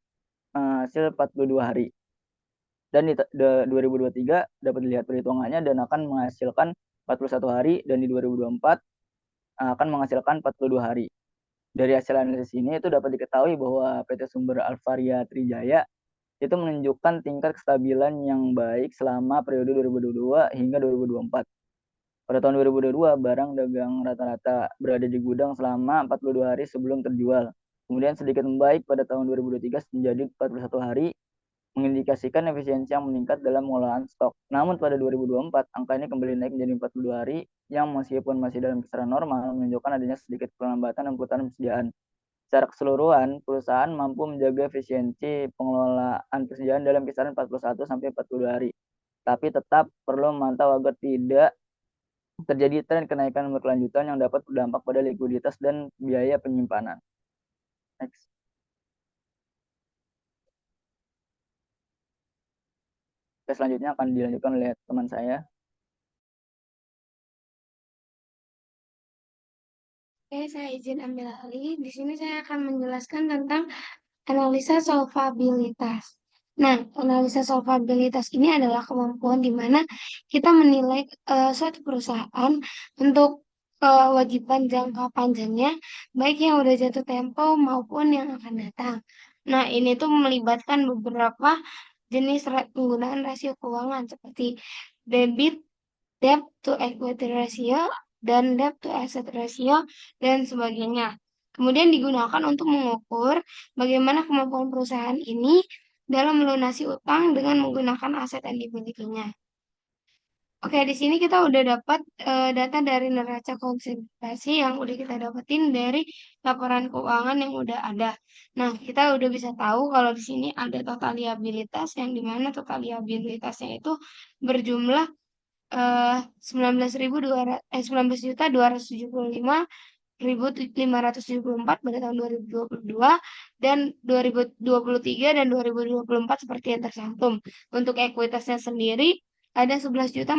hasil 42 hari. Dan di 2023 dapat dilihat perhitungannya dan akan menghasilkan 41 hari dan di 2024 akan menghasilkan 42 hari. Dari hasil analisis ini itu dapat diketahui bahwa PT Sumber Alvaria Trijaya itu menunjukkan tingkat kestabilan yang baik selama periode 2022 hingga 2024. Pada tahun 2022, barang dagang rata-rata berada di gudang selama 42 hari sebelum terjual. Kemudian sedikit membaik pada tahun 2023 menjadi 41 hari, mengindikasikan efisiensi yang meningkat dalam pengelolaan stok. Namun pada 2024, angka ini kembali naik menjadi 42 hari, yang meskipun masih dalam kisaran normal, menunjukkan adanya sedikit perlambatan dan perputaran persediaan. Secara keseluruhan, perusahaan mampu menjaga efisiensi pengelolaan persediaan dalam kisaran 41-42 hari. Tapi tetap perlu memantau agar tidak terjadi tren kenaikan berkelanjutan yang dapat berdampak pada likuiditas dan biaya penyimpanan. Next. Oke, selanjutnya akan dilanjutkan oleh teman saya. Oke, saya izin ambil alih. Di sini saya akan menjelaskan tentang analisa solvabilitas. Nah, analisa solvabilitas ini adalah kemampuan di mana kita menilai suatu perusahaan untuk kewajiban jangka panjangnya, baik yang udah jatuh tempo maupun yang akan datang. Nah, ini tuh melibatkan beberapa jenis penggunaan rasio keuangan seperti debit, debt to equity ratio, dan debt to asset ratio, dan sebagainya. Kemudian digunakan untuk mengukur bagaimana kemampuan perusahaan ini dalam melunasi utang dengan menggunakan aset yang dimilikinya. Oke, di sini kita udah dapat data dari neraca konsentrasi yang udah kita dapetin dari laporan keuangan yang udah ada. Nah, kita udah bisa tahu kalau di sini ada total liabilitas yang dimana total liabilitasnya itu berjumlah 19.275.574 pada tahun 2022 dan 2023 dan 2024 seperti yang tercantum. Untuk ekuitasnya sendiri ada 11.470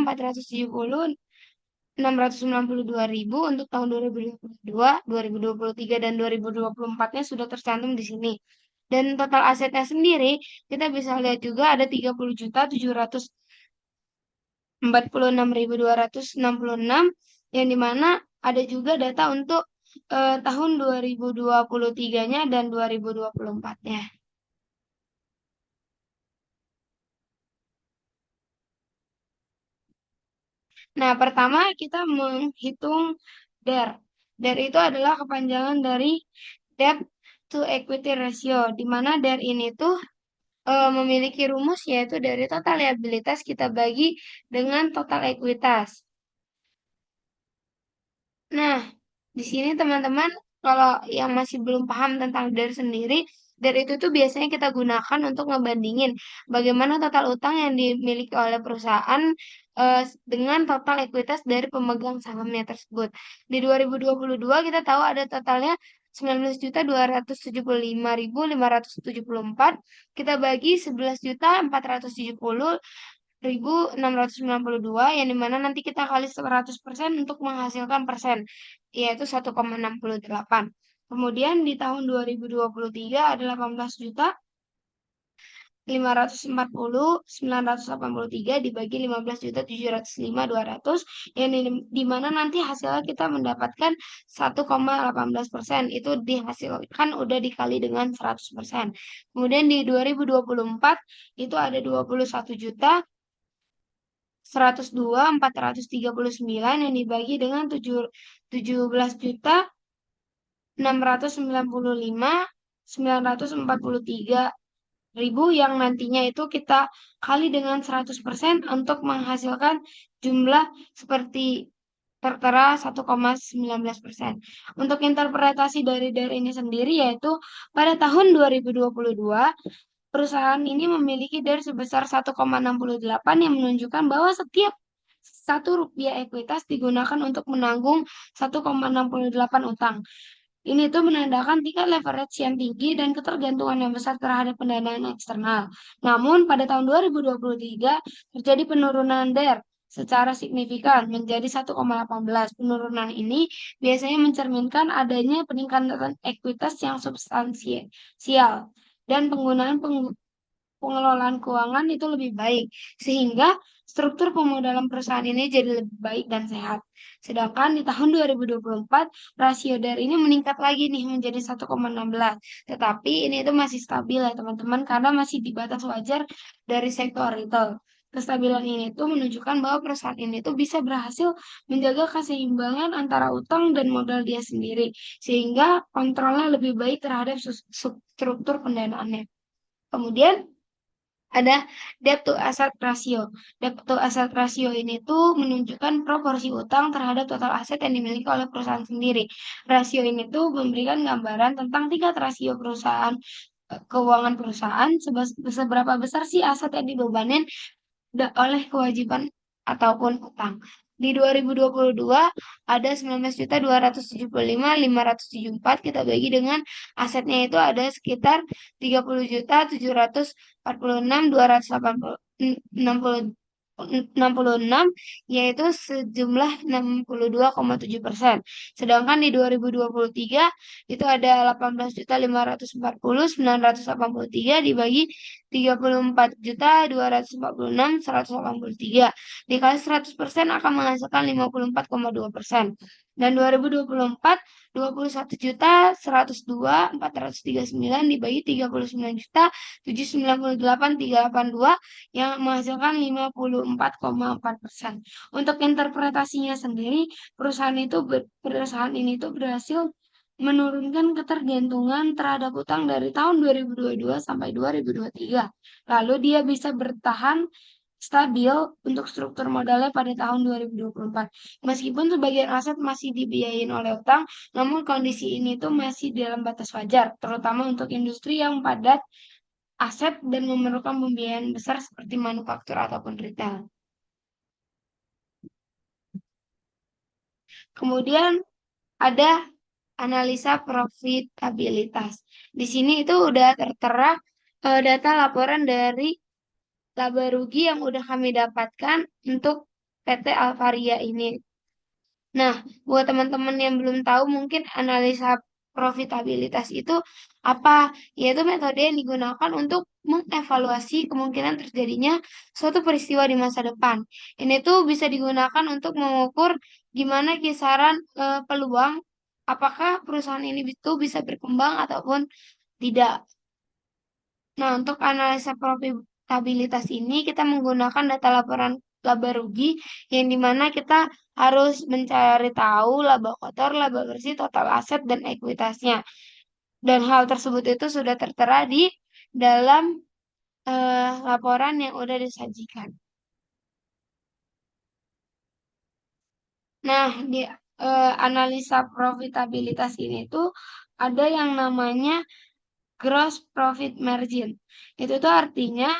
692.000 untuk tahun 2022, 2023, dan 2024-nya sudah tercantum di sini. Dan total asetnya sendiri, kita bisa lihat juga ada 30.746.266, yang dimana ada juga data untuk tahun 2023-nya dan 2024-nya. Nah, pertama kita menghitung DER. DER itu adalah kepanjangan dari Debt to Equity Ratio, di mana DER ini tuh memiliki rumus yaitu dari total liabilitas kita bagi dengan total ekuitas. Nah, di sini teman-teman, kalau yang masih belum paham tentang DER sendiri, DER itu tuh biasanya kita gunakan untuk ngebandingin bagaimana total utang yang dimiliki oleh perusahaan dengan total ekuitas dari pemegang sahamnya tersebut. Di 2022 kita tahu ada totalnya 19.275.574, kita bagi 11.470.692, yang dimana nanti kita kali 100% untuk menghasilkan persen, yaitu 1,68. Kemudian di tahun 2023 ada 18.540.983 dibagi 15.705.200, yang dimana nanti hasilnya kita mendapatkan 1,18%, itu dihasilkan udah dikali dengan 100%. Kemudian di 2024 itu ada 21.102.439 yang dibagi dengan 17.695.943 yang nantinya itu kita kali dengan 100% untuk menghasilkan jumlah seperti tertera 1,19%. Untuk interpretasi dari ini sendiri yaitu pada tahun 2022 perusahaan ini memiliki DER sebesar 1,68 yang menunjukkan bahwa setiap Rp1 ekuitas digunakan untuk menanggung 1,68 utang. Ini tuh menandakan tingkat leverage yang tinggi dan ketergantungan yang besar terhadap pendanaan eksternal. Namun pada tahun 2023 terjadi penurunan DER secara signifikan menjadi 1,18. Penurunan ini biasanya mencerminkan adanya peningkatan ekuitas yang substansial dan penggunaan pengelolaan keuangan itu lebih baik, sehingga struktur pemodalan perusahaan ini jadi lebih baik dan sehat. Sedangkan di tahun 2024, rasio DER ini meningkat lagi nih menjadi 1,16. Tetapi ini itu masih stabil ya teman-teman, karena masih di batas wajar dari sektor retail. Kestabilan ini tuh menunjukkan bahwa perusahaan ini tuh bisa berhasil menjaga keseimbangan antara utang dan modal dia sendiri, sehingga kontrolnya lebih baik terhadap struktur pendanaannya. Kemudian ada debt to asset ratio. Debt to asset ratio ini tuh menunjukkan proporsi utang terhadap total aset yang dimiliki oleh perusahaan sendiri. Rasio ini tuh memberikan gambaran tentang tingkat rasio perusahaan, keuangan perusahaan, seberapa besar sih aset yang dibebanin oleh kewajiban ataupun utang. Di 2022 ada 19.275.574, kita bagi dengan asetnya itu ada sekitar 30.746.266, yaitu sejumlah 62,7%. Sedangkan di 2023 itu ada 18.540.983 dibagi 34.246.183. Dikali 100% akan menghasilkan 54,2%. Dan 2024 21.102.439 dibagi 39.798.382 yang menghasilkan 54,4%. Untuk interpretasinya sendiri, perusahaan ini tuh berhasil menurunkan ketergantungan terhadap utang dari tahun 2022 sampai 2023. Lalu dia bisa bertahan stabil untuk struktur modalnya pada tahun 2024. Meskipun sebagian aset masih dibiayain oleh utang, namun kondisi ini tuh masih dalam batas wajar, terutama untuk industri yang padat aset dan memerlukan pembiayaan besar seperti manufaktur ataupun retail. Kemudian ada analisa profitabilitas. Di sini itu udah tertera data laporan dari laba rugi yang udah kami dapatkan untuk PT Alvaria ini. Nah, buat teman-teman yang belum tahu, mungkin analisa profitabilitas itu apa? Yaitu metode yang digunakan untuk mengevaluasi kemungkinan terjadinya suatu peristiwa di masa depan. Ini tuh bisa digunakan untuk mengukur gimana kisaran peluang apakah perusahaan ini itu bisa berkembang ataupun tidak. Nah, untuk analisa profitabilitas ini kita menggunakan data laporan laba rugi yang dimana kita harus mencari tahu laba kotor, laba bersih, total aset, dan ekuitasnya. Dan hal tersebut itu sudah tertera di dalam laporan yang udah disajikan. Nah, di analisa profitabilitas ini tuh ada yang namanya gross profit margin. Itu tuh artinya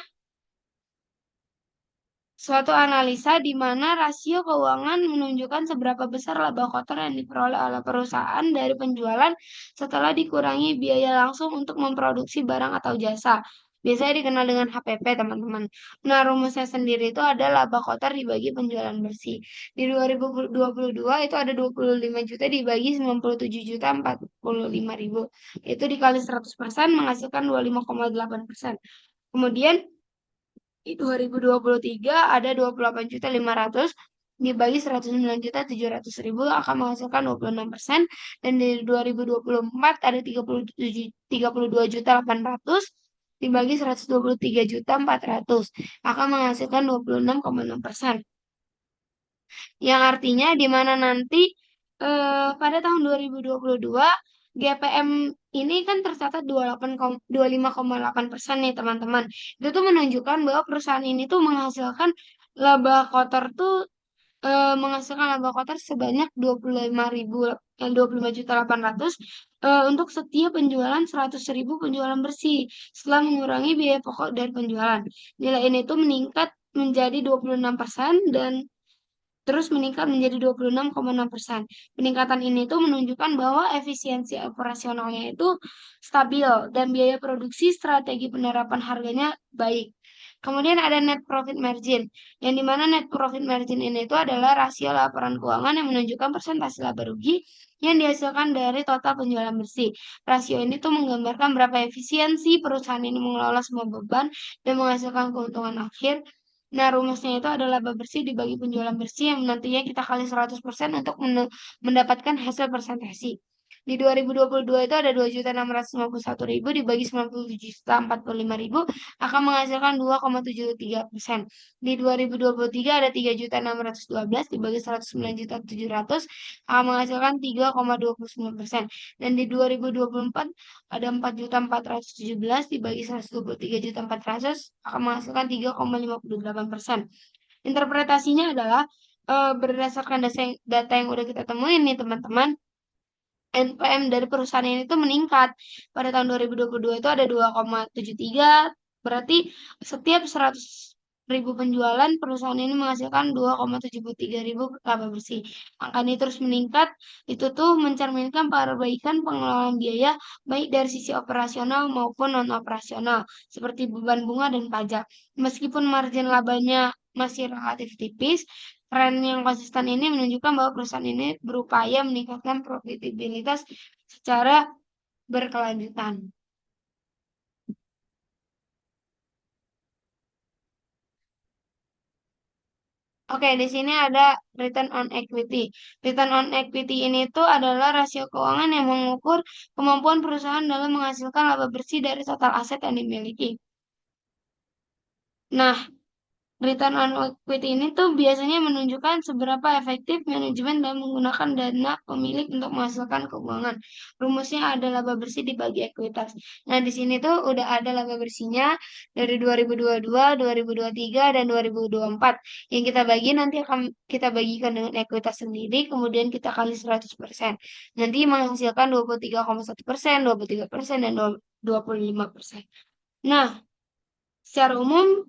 suatu analisa di mana rasio keuangan menunjukkan seberapa besar laba kotor yang diperoleh oleh perusahaan dari penjualan setelah dikurangi biaya langsung untuk memproduksi barang atau jasa. Biasanya dikenal dengan HPP, teman-teman. Nah, rumusnya sendiri itu ada laba kotor dibagi penjualan bersih. Di 2022 itu ada 25 juta dibagi 97 juta 45 ribu. Itu dikali 100% menghasilkan 25,8%. Kemudian di 2023 ada 28.500 dibagi 109.700.000 akan menghasilkan 26%, dan di 2024 ada 32.800 dibagi 123.400 akan menghasilkan 26,6%. Yang artinya di mana nanti pada tahun 2022 GPM ini kan tercatat 25,8% nih teman-teman. Itu tuh menunjukkan bahwa perusahaan ini tuh menghasilkan laba kotor tuh menghasilkan laba kotor sebanyak 25.800 untuk setiap penjualan 100.000 penjualan bersih setelah mengurangi biaya pokok dari penjualan. Nilai ini tuh meningkat menjadi 26% dan terus meningkat menjadi 26,6%. Peningkatan ini tuh menunjukkan bahwa efisiensi operasionalnya itu stabil dan biaya produksi strategi penerapan harganya baik. Kemudian ada net profit margin, yang dimana net profit margin ini itu adalah rasio laporan keuangan yang menunjukkan persentase laba rugi yang dihasilkan dari total penjualan bersih. Rasio ini tuh menggambarkan berapa efisiensi perusahaan ini mengelola semua beban dan menghasilkan keuntungan akhir. Nah, rumusnya itu adalah laba bersih dibagi penjualan bersih yang nantinya kita kali 100% untuk mendapatkan hasil persentase. Di 2022 itu ada 2.651.000 dibagi 97.045.000 akan menghasilkan 2,73%. Di 2023 ada 3.612 dibagi 109.700 akan menghasilkan 3,29%. Dan di 2024 ada 4.417 dibagi 123.400 akan menghasilkan 3,58%. Interpretasinya adalah berdasarkan data yang udah kita temuin nih teman-teman, NPM dari perusahaan ini tuh meningkat. Pada tahun 2022 itu ada 2,73, berarti setiap 100.000 penjualan perusahaan ini menghasilkan 2,73 ribu laba bersih. Angka ini terus meningkat, itu tuh mencerminkan perbaikan pengelolaan biaya baik dari sisi operasional maupun non-operasional, seperti beban bunga dan pajak. Meskipun margin labanya masih relatif tipis, tren yang konsisten ini menunjukkan bahwa perusahaan ini berupaya meningkatkan profitabilitas secara berkelanjutan. Oke, di sini ada return on equity. Return on equity ini tuh adalah rasio keuangan yang mengukur kemampuan perusahaan dalam menghasilkan laba bersih dari total aset yang dimiliki. Nah, return on equity ini tuh biasanya menunjukkan seberapa efektif manajemen dalam menggunakan dana pemilik untuk menghasilkan keuangan. Rumusnya ada laba bersih dibagi ekuitas. Nah, di sini tuh udah ada laba bersihnya dari 2022, 2023, dan 2024. Yang kita bagi nanti akan kita bagikan dengan ekuitas sendiri, kemudian kita kali 100%. Nanti menghasilkan 23,1%, 23%, dan 25%. Nah, secara umum,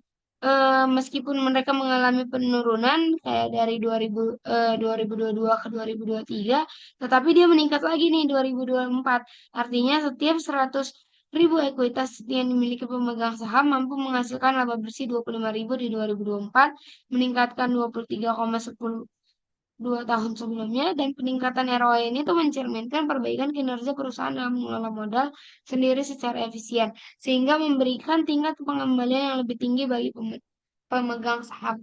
meskipun mereka mengalami penurunan kayak dari 2022 ke 2023, tetapi dia meningkat lagi nih 2024. Artinya setiap 100.000 ekuitas yang dimiliki pemegang saham mampu menghasilkan laba bersih 25.000 di 2024, meningkatkan 23,10 2 tahun sebelumnya, dan peningkatan ROI ini tuh mencerminkan perbaikan kinerja perusahaan dalam mengelola modal sendiri secara efisien, sehingga memberikan tingkat pengembalian yang lebih tinggi bagi pemegang saham.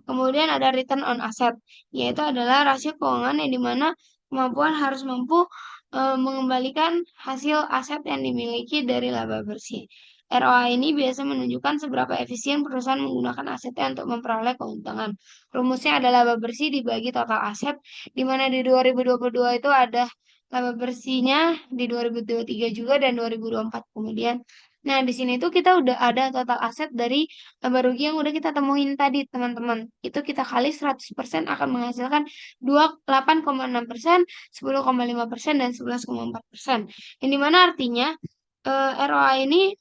Kemudian ada return on asset, yaitu adalah rasio keuangan yang dimana kemampuan harus mampu mengembalikan hasil aset yang dimiliki dari laba bersih. ROI ini biasa menunjukkan seberapa efisien perusahaan menggunakan asetnya untuk memperoleh keuntungan. Rumusnya adalah laba bersih dibagi total aset, di mana di 2022 itu ada laba bersihnya, di 2023 juga, dan 2024 kemudian. Nah, di sini tuh kita udah ada total aset dari laba rugi yang udah kita temuin tadi, teman-teman. Itu kita kali 100% akan menghasilkan 28,6%, 10,5%, dan 11,4%. Yang dimana artinya ROI ini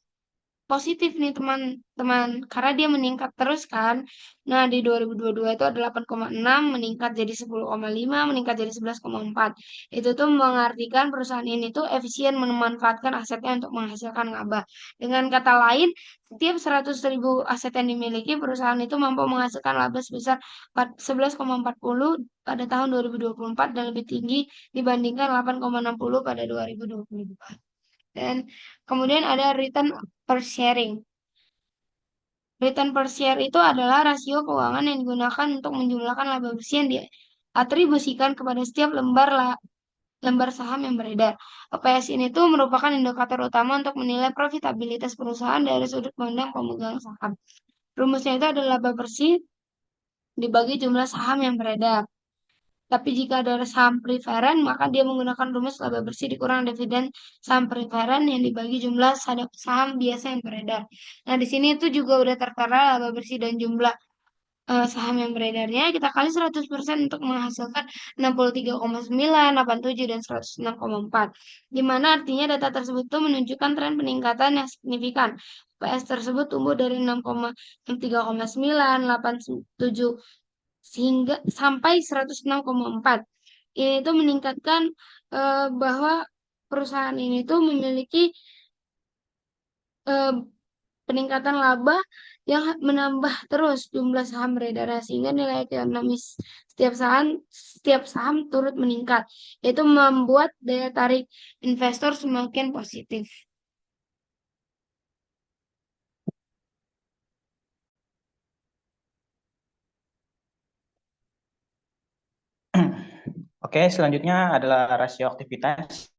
positif nih teman-teman, karena dia meningkat terus kan. Nah, di 2022 itu ada 8,6, meningkat jadi 10,5, meningkat jadi 11,4. Itu tuh mengartikan perusahaan ini tuh efisien memanfaatkan asetnya untuk menghasilkan laba. Dengan kata lain, setiap 100.000 aset yang dimiliki, perusahaan itu mampu menghasilkan laba sebesar 11,40 pada tahun 2024 dan lebih tinggi dibandingkan 8,60 pada 2022. Dan kemudian ada return per sharing. Return per share itu adalah rasio keuangan yang digunakan untuk menjumlahkan laba bersih yang diatribusikan kepada setiap lembar saham yang beredar. OPS ini tuh merupakan indikator utama untuk menilai profitabilitas perusahaan dari sudut pandang pemegang saham. Rumusnya itu adalah laba bersih dibagi jumlah saham yang beredar. Tapi jika ada saham preferen, maka dia menggunakan rumus laba bersih dikurang dividen saham preferen yang dibagi jumlah saham biasa yang beredar. Nah, di sini itu juga udah tertera laba bersih dan jumlah saham yang beredarnya. Kita kali 100% untuk menghasilkan 63,9, 87, dan 106,4. Di mana artinya data tersebut itu menunjukkan tren peningkatan yang signifikan. PS tersebut tumbuh dari 6,3,9, 87, sehingga sampai 106,4. Ini tuh meningkatkan bahwa perusahaan ini tuh memiliki eh, peningkatan laba yang menambah terus jumlah saham beredar, sehingga nilai ekonomis setiap saham turut meningkat. Itu membuat daya tarik investor semakin positif. Oke, selanjutnya adalah rasio aktivitas.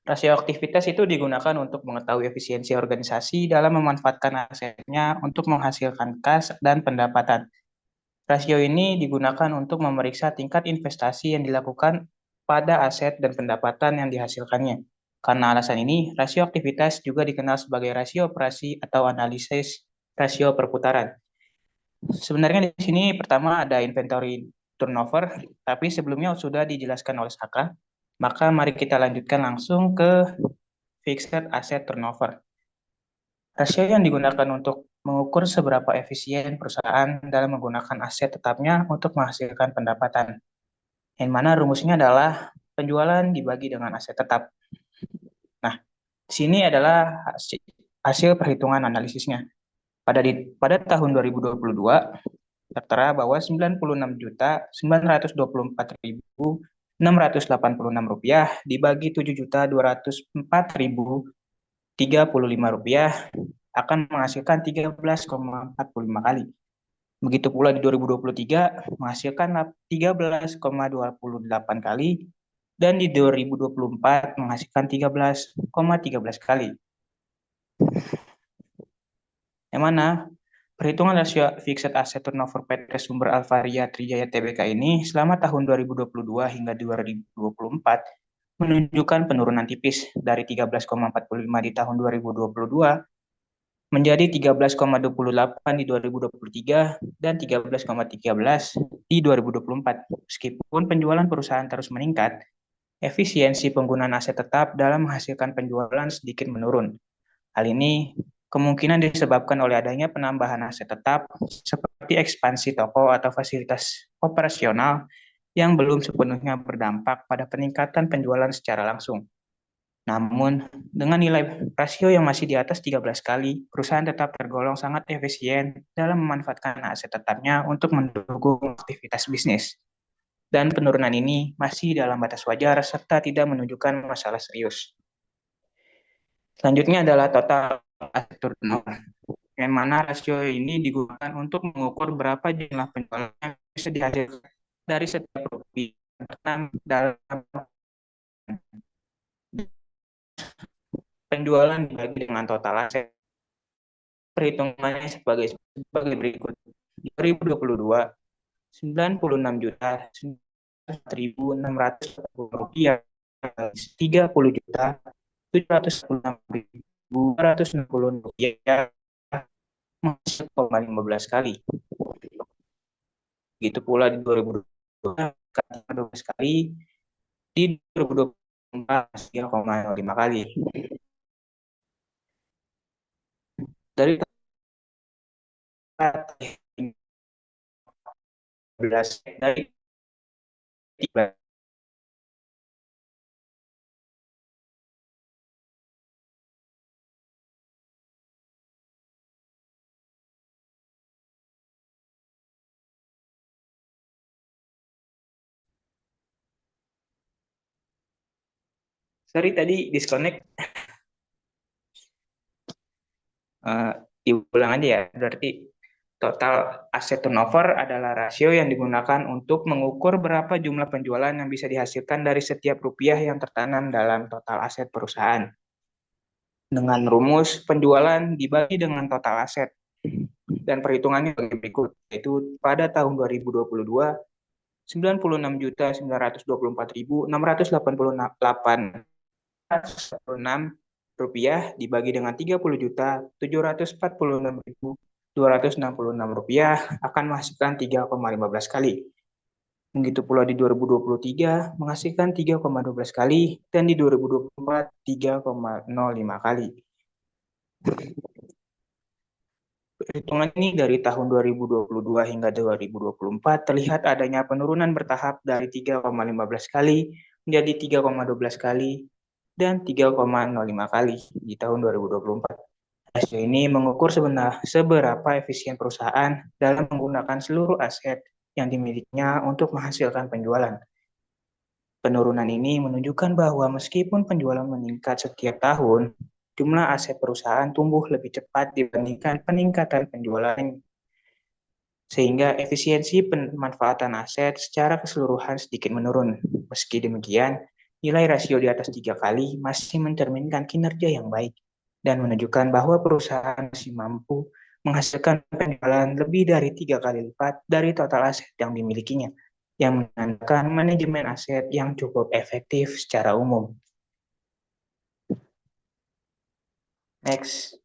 Rasio aktivitas itu digunakan untuk mengetahui efisiensi organisasi dalam memanfaatkan asetnya untuk menghasilkan kas dan pendapatan. Rasio ini digunakan untuk memeriksa tingkat investasi yang dilakukan pada aset dan pendapatan yang dihasilkannya. Karena alasan ini, rasio aktivitas juga dikenal sebagai rasio operasi atau analisis rasio perputaran. Sebenarnya di sini pertama ada inventory turnover, tapi sebelumnya sudah dijelaskan oleh Saka. Maka mari kita lanjutkan langsung ke fixed asset turnover. Rasio yang digunakan untuk mengukur seberapa efisien perusahaan dalam menggunakan aset tetapnya untuk menghasilkan pendapatan. Yang mana rumusnya adalah penjualan dibagi dengan aset tetap. Nah, di sini adalah hasil perhitungan analisisnya. Pada tahun 2022, tertera bahwa Rp969.924.686 dibagi Rp7.204.035 akan menghasilkan 13,45 kali. Begitu pula di 2023 menghasilkan 13,28 kali dan di 2024 menghasilkan 13,13 kali. Yang mana perhitungan rasio fixed asset turnover PT Sumber Alvaria Trijaya Tbk ini selama tahun 2022 hingga 2024 menunjukkan penurunan tipis dari 13,45 di tahun 2022 menjadi 13,28 di 2023 dan 13,13 di 2024. Meskipun penjualan perusahaan terus meningkat, efisiensi penggunaan aset tetap dalam menghasilkan penjualan sedikit menurun. Hal ini kemungkinan disebabkan oleh adanya penambahan aset tetap seperti ekspansi toko atau fasilitas operasional yang belum sepenuhnya berdampak pada peningkatan penjualan secara langsung. Namun, dengan nilai rasio yang masih di atas 13 kali, perusahaan tetap tergolong sangat efisien dalam memanfaatkan aset tetapnya untuk mendukung aktivitas bisnis. Dan penurunan ini masih dalam batas wajar serta tidak menunjukkan masalah serius. Selanjutnya adalah total aset turnover, yang mana rasio ini digunakan untuk mengukur berapa jumlah penjualan yang bisa dihasilkan dari setiap rupiah dalam penjualan dibagi dengan total aset. Perhitungannya sebagai berikut. Di 2022, 96 juta 9.640 rupiah, 30 juta 766.260 rupiah, 1,15 kali. Begitu pula di 2022, 12 kali, di 2024 3,05 kali. Dari dari 13. Sorry tadi disconnect. Diulang aja ya. Berarti total aset turnover adalah rasio yang digunakan untuk mengukur berapa jumlah penjualan yang bisa dihasilkan dari setiap rupiah yang tertanam dalam total aset perusahaan. Dengan rumus penjualan dibagi dengan total aset. Dan perhitungannya berikut, yaitu pada tahun 2022, 96.984.688 rupiah dibagi dengan 30.746.266 rupiah akan menghasilkan 3,15 kali. Begitu pula di 2023 menghasilkan 3,12 kali dan di 2024 3,05 kali. Perhitungan ini dari tahun 2022 hingga 2024 terlihat adanya penurunan bertahap dari 3,15 kali menjadi 3,12 kali dan 3,05 kali di tahun 2024. Rasio ini mengukur seberapa efisien perusahaan dalam menggunakan seluruh aset yang dimilikinya untuk menghasilkan penjualan. Penurunan ini menunjukkan bahwa meskipun penjualan meningkat setiap tahun, jumlah aset perusahaan tumbuh lebih cepat dibandingkan peningkatan penjualan, sehingga efisiensi pemanfaatan aset secara keseluruhan sedikit menurun. Meski demikian, nilai rasio di atas 3 kali masih mencerminkan kinerja yang baik dan menunjukkan bahwa perusahaan masih mampu menghasilkan penjualan lebih dari 3 kali lipat dari total aset yang dimilikinya, yang menandakan manajemen aset yang cukup efektif secara umum. Next.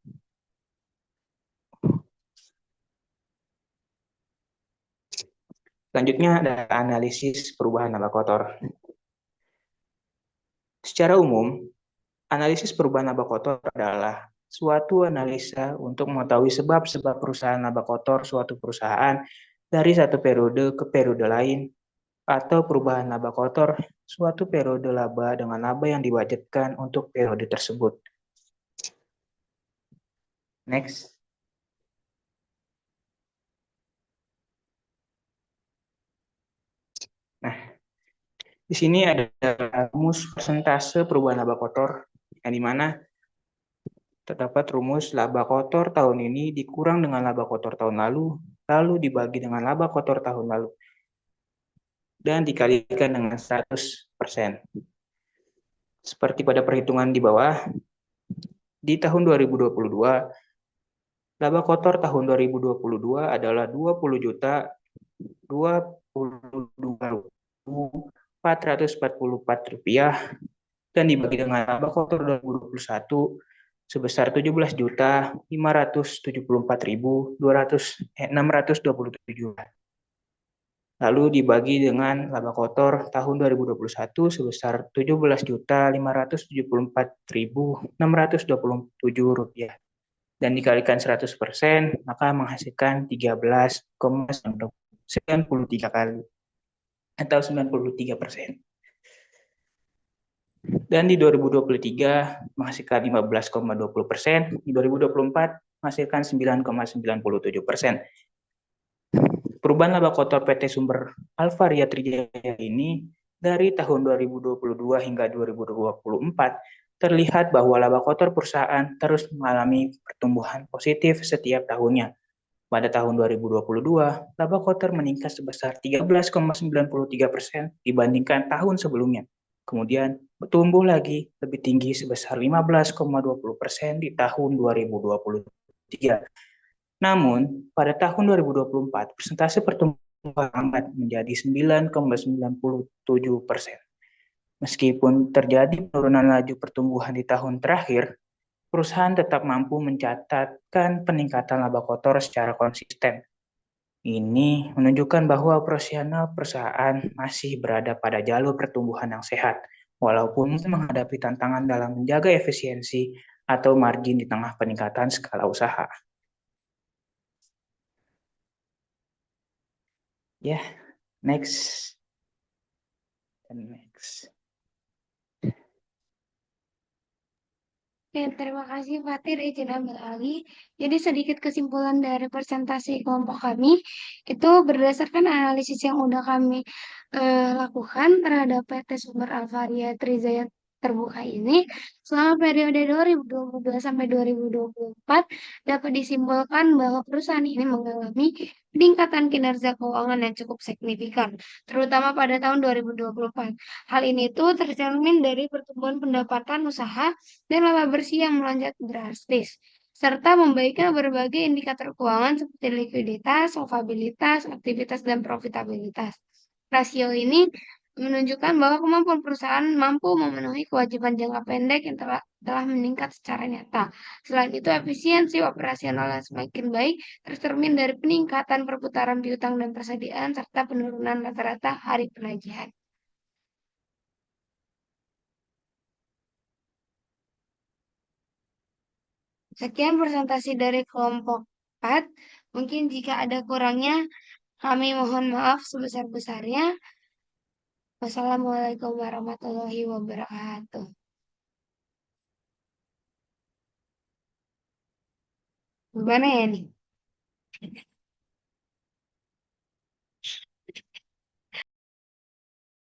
Selanjutnya ada analisis perubahan laba kotor. Secara umum, analisis perubahan laba kotor adalah suatu analisa untuk mengetahui sebab-sebab perusahaan laba kotor suatu perusahaan dari satu periode ke periode lain, atau perubahan laba kotor suatu periode laba dengan laba yang diwajibkan untuk periode tersebut. Next. Nah, di sini ada rumus persentase perubahan laba kotor, yang dimana terdapat rumus laba kotor tahun ini dikurang dengan laba kotor tahun lalu dibagi dengan laba kotor tahun lalu, dan dikalikan dengan 100%. Seperti pada perhitungan di bawah, di tahun 2022, laba kotor tahun 2022 adalah 20 juta 22.444 rupiah dan dibagi dengan laba kotor 2021 sebesar 17.574.627. Lalu dibagi dengan laba kotor tahun 2021 sebesar 17.574.627 rupiah. Dan dikalikan 100%, maka menghasilkan 13,93 kali atau 93%. Dan di 2023 menghasilkan 15,20%, di 2024 menghasilkan 9,97%. Perubahan laba kotor PT Sumber Alvaria Trijaya ini dari tahun 2022 hingga 2024 terlihat bahwa laba kotor perusahaan terus mengalami pertumbuhan positif setiap tahunnya. Pada tahun 2022, laba kotor meningkat sebesar 13,93% dibandingkan tahun sebelumnya. Kemudian bertumbuh lagi lebih tinggi sebesar 15,20% di tahun 2023. Namun, pada tahun 2024, persentase pertumbuhan menjadi 9,97%. Meskipun terjadi penurunan laju pertumbuhan di tahun terakhir, perusahaan tetap mampu mencatatkan peningkatan laba kotor secara konsisten. Ini menunjukkan bahwa operasional perusahaan masih berada pada jalur pertumbuhan yang sehat, walaupun menghadapi tantangan dalam menjaga efisiensi atau margin di tengah peningkatan skala usaha. Ya, next. And next. Oke, terima kasih Fatir, izin ambil alih. Jadi sedikit kesimpulan dari presentasi kelompok kami, itu berdasarkan analisis yang udah kami lakukan terhadap PT Sumber Alvaria Trijaya Terbuka ini, selama periode 2012 sampai 2024, dapat disimpulkan bahwa perusahaan ini mengalami peningkatan kinerja keuangan yang cukup signifikan, terutama pada tahun 2024. Hal ini tuh tercermin dari pertumbuhan pendapatan usaha dan laba bersih yang melonjak drastis, serta membaiknya berbagai indikator keuangan seperti likuiditas, solvabilitas, aktivitas, dan profitabilitas. Rasio ini menunjukkan bahwa kemampuan perusahaan mampu memenuhi kewajiban jangka pendek yang telah meningkat secara nyata. Selain itu, efisiensi operasional yang semakin baik tercermin dari peningkatan perputaran piutang dan persediaan serta penurunan rata-rata hari penagihan. Sekian presentasi dari kelompok 4. Mungkin jika ada kurangnya, kami mohon maaf sebesar-besarnya. Wassalamualaikum warahmatullahi wabarakatuh. Gimana ya nih?